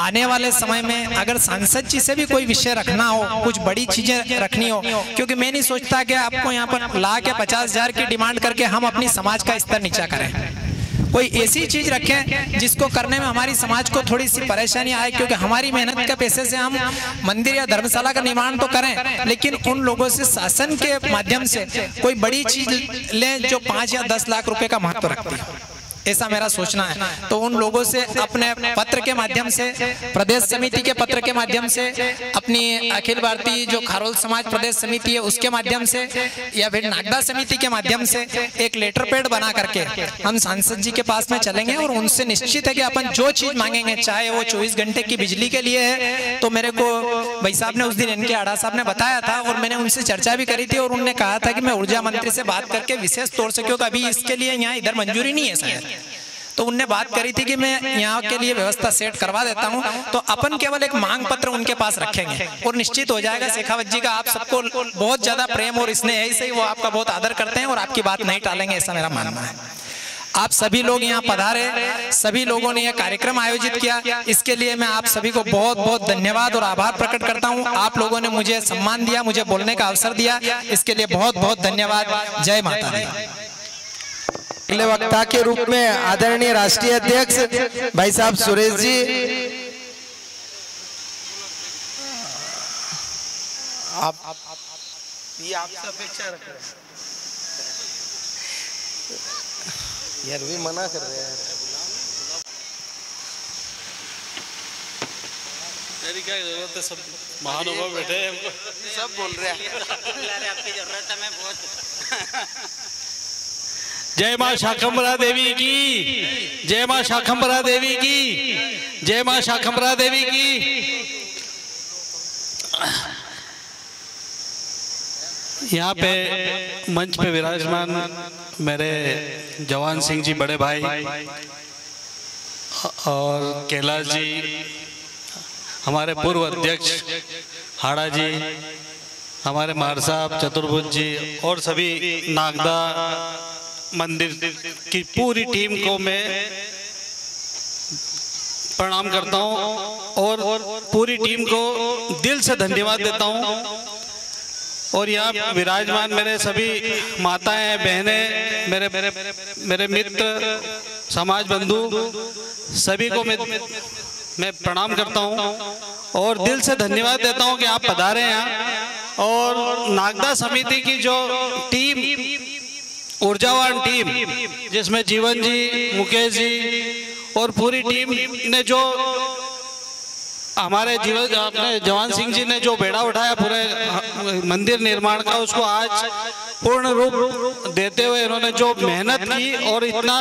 आने वाले समय में अगर सांसद जी से भी कोई विषय रखना हो, कुछ बड़ी चीजें रखनी हो, क्योंकि मैं नहीं सोचता कि आपको यहाँ पर ला के 50,000 की डिमांड करके हम अपनी समाज का स्तर नीचा करें। कोई ऐसी चीज रखें जिसको करने में हमारी समाज को थोड़ी सी परेशानी आए, क्योंकि हमारी मेहनत के पैसे से हम मंदिर या धर्मशाला का निर्माण तो करें, लेकिन उन लोगों से शासन के माध्यम से कोई बड़ी चीज लें जो 5 या 10 लाख रुपए का महत्व रखती है। ऐसा मेरा सोचना है। तो उन लोगों से अपने पत्र के माध्यम से, प्रदेश समिति के पत्र के माध्यम से, अपनी अखिल भारतीय जो खारोल समाज प्रदेश समिति है उसके माध्यम से, या फिर नागदा समिति के माध्यम से एक लेटर पैड बना करके हम सांसद जी के पास में चलेंगे और उनसे निश्चित है कि अपन जो चीज मांगेंगे, चाहे वो 24 घंटे की बिजली के लिए है, तो मेरे को भाई साहब ने उस दिन, इनके आड़ा साहब ने बताया था और मैंने उनसे चर्चा भी करी थी, और उन्होंने कहा था कि मैं ऊर्जा मंत्री से बात करके विशेष तौर से, क्योंकि अभी इसके लिए यहाँ इधर मंजूरी नहीं है शायद, तो उनने बात करी थी कि मैं यहाँ के लिए व्यवस्था सेट करवा देता हूँ। तो अपन केवल एक मांग पत्र उनके पास रखेंगे और निश्चित हो जाएगा। शेखावत जी का आप सबको बहुत ज्यादा प्रेम और स्नेह है, इससे वो आपका बहुत आदर करते हैं और आपकी बात नहीं टालेंगे, ऐसा मेरा मानना है। आप सभी लोग यहाँ पधारे, सभी लोगों ने यह कार्यक्रम आयोजित किया, इसके लिए मैं आप सभी को बहुत बहुत धन्यवाद और आभार प्रकट करता हूँ। आप लोगों ने मुझे सम्मान दिया, मुझे बोलने का अवसर दिया, इसके लिए बहुत बहुत धन्यवाद। जय माता दी। अगले वक्ता के रूप में आदरणीय राष्ट्रीय अध्यक्ष भाई साहब सुरेश जी, आप ये आपसे अपेक्षा रख रहे हैं यार, भी मना कर रहे हैं। मेरी क्या जरूरत है, सब महानुभाव बैठे हैं, हमको सब बोल रहे हैं। आपकी जरूरत है, मैं बहुत जय मां शाकंभरा देवी की, जय मां शाकंभरा देवी की, जय मां शाकंभरा देवी की। यहाँ पे मंच पे विराजमान मेरे जवान सिंह जी बड़े भाई और कैलाश जी, हमारे पूर्व अध्यक्ष हाड़ा जी, हमारे मार साहब, चतुर्भुज जी और सभी नागदा मंदिर की पूरी टीम को मैं प्रणाम करता हूं और पूरी टीम को दिल से धन्यवाद देता हूं। और यहाँ विराजमान मेरे सभी माताएं, बहनें, मेरे मित्र, समाज बंधु, सभी को मैं प्रणाम करता हूं और दिल से धन्यवाद देता हूं कि आप पधारे यहाँ। और नागदा समिति की जो टीम, ऊर्जावान टीम, जिसमें जीवन जी, मुकेश जी और पूरी टीम ने जो हमारे अपने जवान सिंह जी ने जो बेड़ा उठाया पूरे मंदिर निर्माण का, उसको आज पूर्ण रूप देते हुए इन्होंने जो मेहनत की और इतना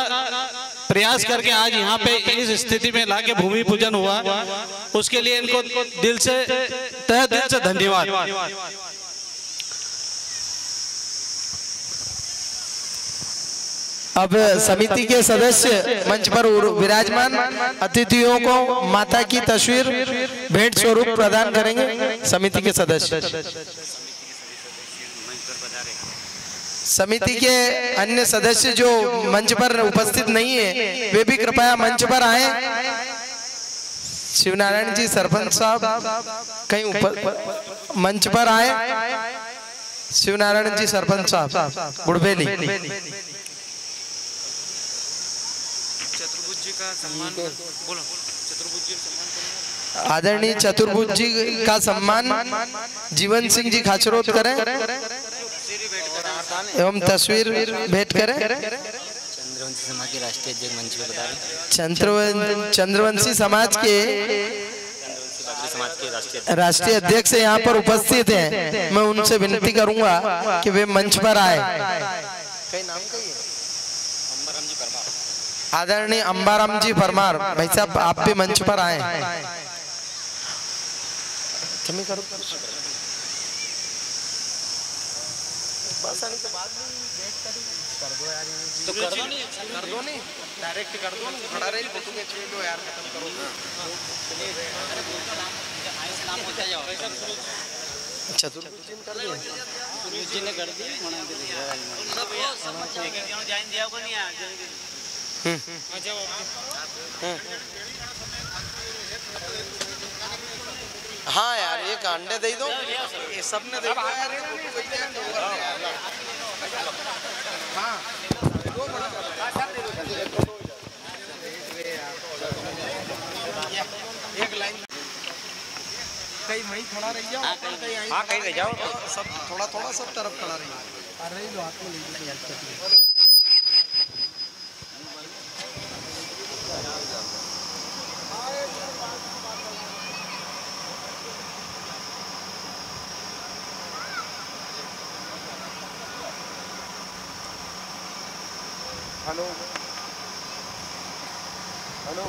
प्रयास करके आज यहाँ पे इस स्थिति में लाके भूमि पूजन हुआ, उसके लिए इनको दिल से, तहे दिल से धन्यवाद। अब समिति के सदस्य मंच पर विराजमान अतिथियों को माता की तस्वीर भेंट स्वरूप प्रदान करेंगे। समिति के सदस्य, समिति के अन्य सदस्य जो मंच पर उपस्थित नहीं है वे भी कृपया मंच पर आए। शिवनारायण जी सरपंच साहब कहीं ऊपर मंच पर आए। शिवनारायण जी सरपंच साहब बुढ़बेली, आदरणीय चतुर्भुज जी का सम्मान जीवन सिंह जी खाचरोद करें। एवं तस्वीर भेंट करें। चंद्रवंशी समाज के राष्ट्रीय अध्यक्ष मंच पे बता रहे चंद्रवंशी समाज के राष्ट्रीय अध्यक्ष यहाँ पर उपस्थित हैं। मैं उनसे विनती करूंगा कि वे मंच पर आए। आदरणीय अंबाराम जी परमार भाई साहब, आप भी मंच पर आए। तो कर दो नहीं डायरेक्ट कर दो, खड़ा रही फोटो खींच लो यार, खत्म करो। अच्छा तो कर दिया जी ने कर दी हाँ यार, एक अंडे दे दो, ये सब ने दे दो यार। हाँ एक लाइन कहीं वहीं खड़ा रह जाओ, कहीं रह जाओ, सब थोड़ा थोड़ा सब तरफ खड़ा रह जाओ। अरे लो हाथ में ले लीजिए। हेलो हेलो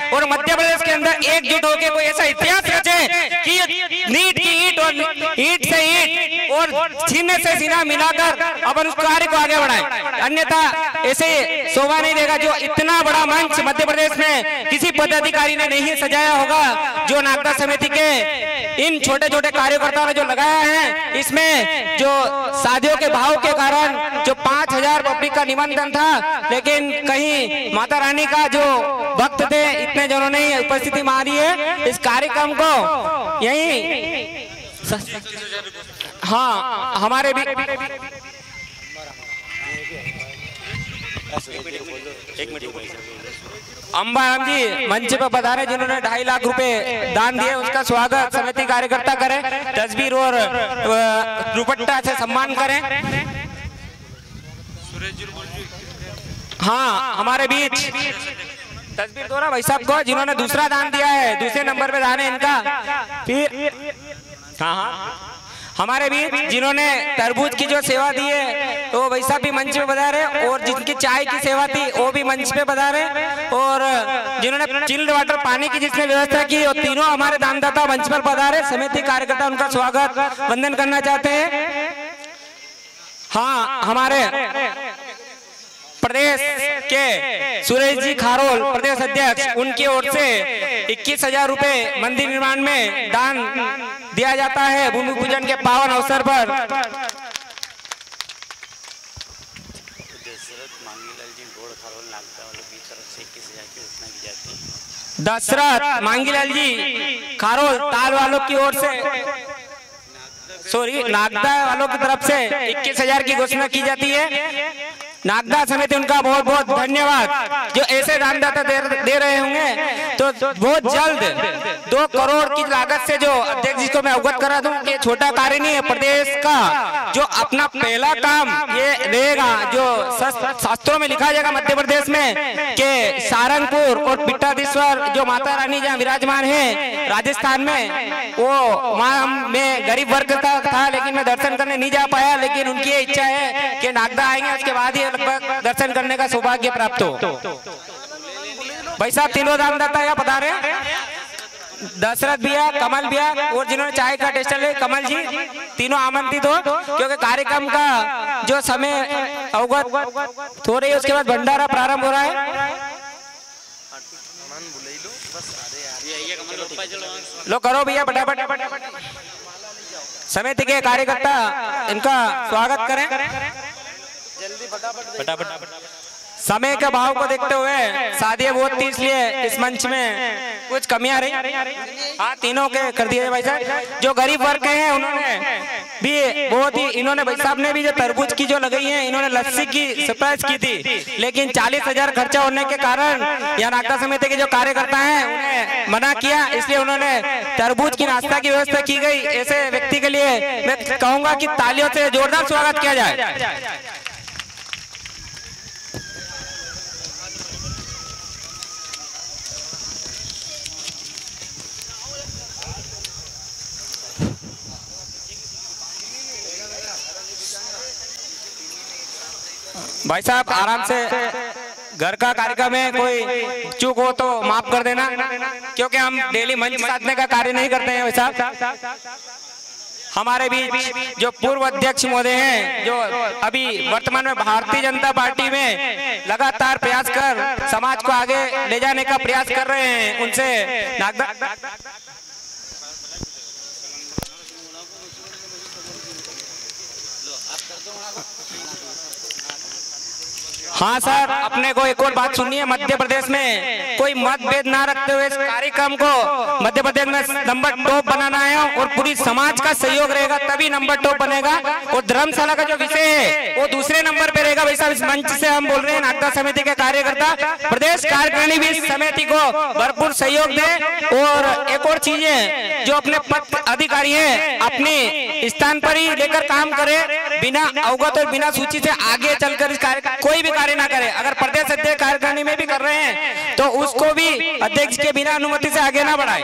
और मध्य प्रदेश के अंदर एकजुट होकर कोई ऐसा इतिहास रचे कि नीट की ईट और ईट से ईट और सीने से सीना मिलाकर अपन उस कार्य को आगे बढ़ाएं। अन्यथा ऐसे शोभा नहीं देगा। जो इतना बड़ा मंच मध्य प्रदेश में किसी पदाधिकारी ने नहीं सजाया होगा, जो नागदा समिति के इन छोटे छोटे कार्यकर्ताओं ने जो लगाया है, इसमें जो शादियों के भाव के कारण जो 5000 पब्लिक का निमंत्रण था, लेकिन कहीं माता रानी का जो भक्त थे इतने जनों ने उपस्थिति मारी है इस कार्यक्रम को। यही हाँ हमारे भी अंबाराम जी मंच पर पधारे, जिन्होंने 2.5 लाख रुपए दान दिए, उसका स्वागत समिति कार्यकर्ता करें, तस्वीर और दुपट्टा से सम्मान करें। हाँ हमारे बीच तस्वीर दो ना भाई साहब को, जिन्होंने दूसरा दान दिया है, दूसरे नंबर पे दान है इनका। फिर हाँ हमारे बीच जिन्होंने तरबूज की जो सेवा दी है तो भाई साहब भी मंच पे पधारे, और जिनकी चाय की सेवा थी वो भी मंच पे पधारे, और जिन्होंने चिल्ड वाटर पानी की जिसने व्यवस्था की, और तीनों हमारे दानदाता मंच पर पधारे। समिति कार्यकर्ता उनका स्वागत वंदन करना चाहते हैं। हाँ हमारे प्रदेश के सुरेश जी खारोल प्रदेश अध्यक्ष, उनकी ओर से 21,000 रुपए मंदिर निर्माण में दान दिया जाता है भूमि पूजन के पावन अवसर पर। दशरथ मांगीलाल जी खारोल ताल वालों की ओर से, सॉरी नागदा वालों की तरफ से 21,000 की घोषणा की जाती है। नागदा समिति उनका बहुत बहुत धन्यवाद। जो ऐसे दानदाता दे रहे होंगे तो बहुत जल्द 2 करोड़ की लागत से, जो अध्यक्ष जी को मैं अवगत करा दूं कि छोटा कार्य नहीं है, प्रदेश का जो अपना पहला काम ये रहेगा, जो शास्त्रों में लिखा जाएगा मध्य प्रदेश में कि सारंगपुर और पिट्टाधीश्वर जो माता रानी जहाँ विराजमान है राजस्थान में, वो वहाँ मैं गरीब वर्ग का था लेकिन मैं दर्शन करने नहीं जा पाया, लेकिन उनकी ये इच्छा है कि नागदा आएंगे उसके बाद ही दर्शन करने का सौभाग्य प्राप्त हो। भाई साहब तीनों दानदाता यहाँ पधारे। दशरथ भैया, कमल भैया और जिन्होंने चाय का टेस्ट ले, कमल जी, तीनों आमंत्रित हो, क्योंकि कार्यक्रम का जो समय अवगत हो रही है उसके बाद भंडारा प्रारंभ हो रहा है। लो करो भैया फटाफट, समिति के कार्यकर्ता इनका स्वागत करें जल्दी फटाफट। समय के भाव को देखते हुए शादी बहुत थी, इसलिए इस मंच में कुछ कमियां रही। हाँ, तीनों के कर दिए भाई साहब। जो गरीब वर्ग के हैं उन्होंने भी बहुत ही, इन्होंने भाई साहब ने भी जो तरबूज की जो लगाई है, इन्होंने लस्सी की सरप्राइज की थी, लेकिन 40,000 खर्चा होने के कारण यहाँ नागदा समिति के जो कार्यकर्ता हैं उन्हें मना किया, इसलिए उन्होंने तरबूज की नाश्ता की व्यवस्था की गई। ऐसे व्यक्ति के लिए मैं कहूंगा कि तालियों से जोरदार स्वागत किया जाए। भाई साहब आराम से, घर का कार्यक्रम है, कोई चूक हो तो माफ कर देना, क्योंकि हम डेली मंच साधने का कार्य नहीं करते हैं। भाई साहब हमारे बीच जो पूर्व अध्यक्ष महोदय हैं, जो अभी वर्तमान में भारतीय जनता पार्टी में लगातार प्रयास कर समाज को आगे ले जाने का प्रयास कर रहे हैं, उनसे नागदा हाँ सर, अपने को एक और बात सुनिए। मध्य प्रदेश में कोई मतभेद ना रखते हुए इस कार्यक्रम को मध्य प्रदेश में नंबर टॉप बनाना है और पूरी समाज का सहयोग रहेगा तभी नंबर टॉप बनेगा। और धर्मशाला का जो विषय है वो दूसरे नंबर पे रहेगा। भाई साहब इस मंच से हम बोल रहे हैं, नागदा समिति के कार्यकर्ता, प्रदेश कार्यकारिणी भी इस समिति को भरपूर सहयोग दे। और एक और चीज है, जो अपने पद अधिकारी है अपने स्थान पर ही लेकर काम करे, बिना अवगत और बिना सूची से आगे चलकर इस कार्य कोई भी ना करे। अगर प्रदेश अध्यक्ष कार्यकारिणी में भी कर रहे हैं तो उसको भी अध्यक्ष के बिना अनुमति से आगे ना बढ़ाए।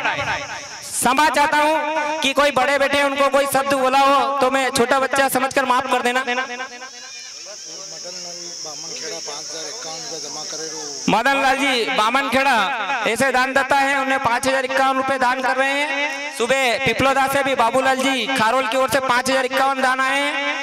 क्षमा चाहता हूं कि कोई बड़े बैठे उनको कोई शब्द बोला हो तो मैं छोटा बच्चा समझकर माफ कर देना। मदन लाल जी बामन खेड़ा ऐसे दानदाता हैं, उन्हें 5,051 रुपए दान कर रहे हैं। सुबह पिपलोदा से भी बाबूलाल जी खारोल की ओर से 5,051 दान आए हैं।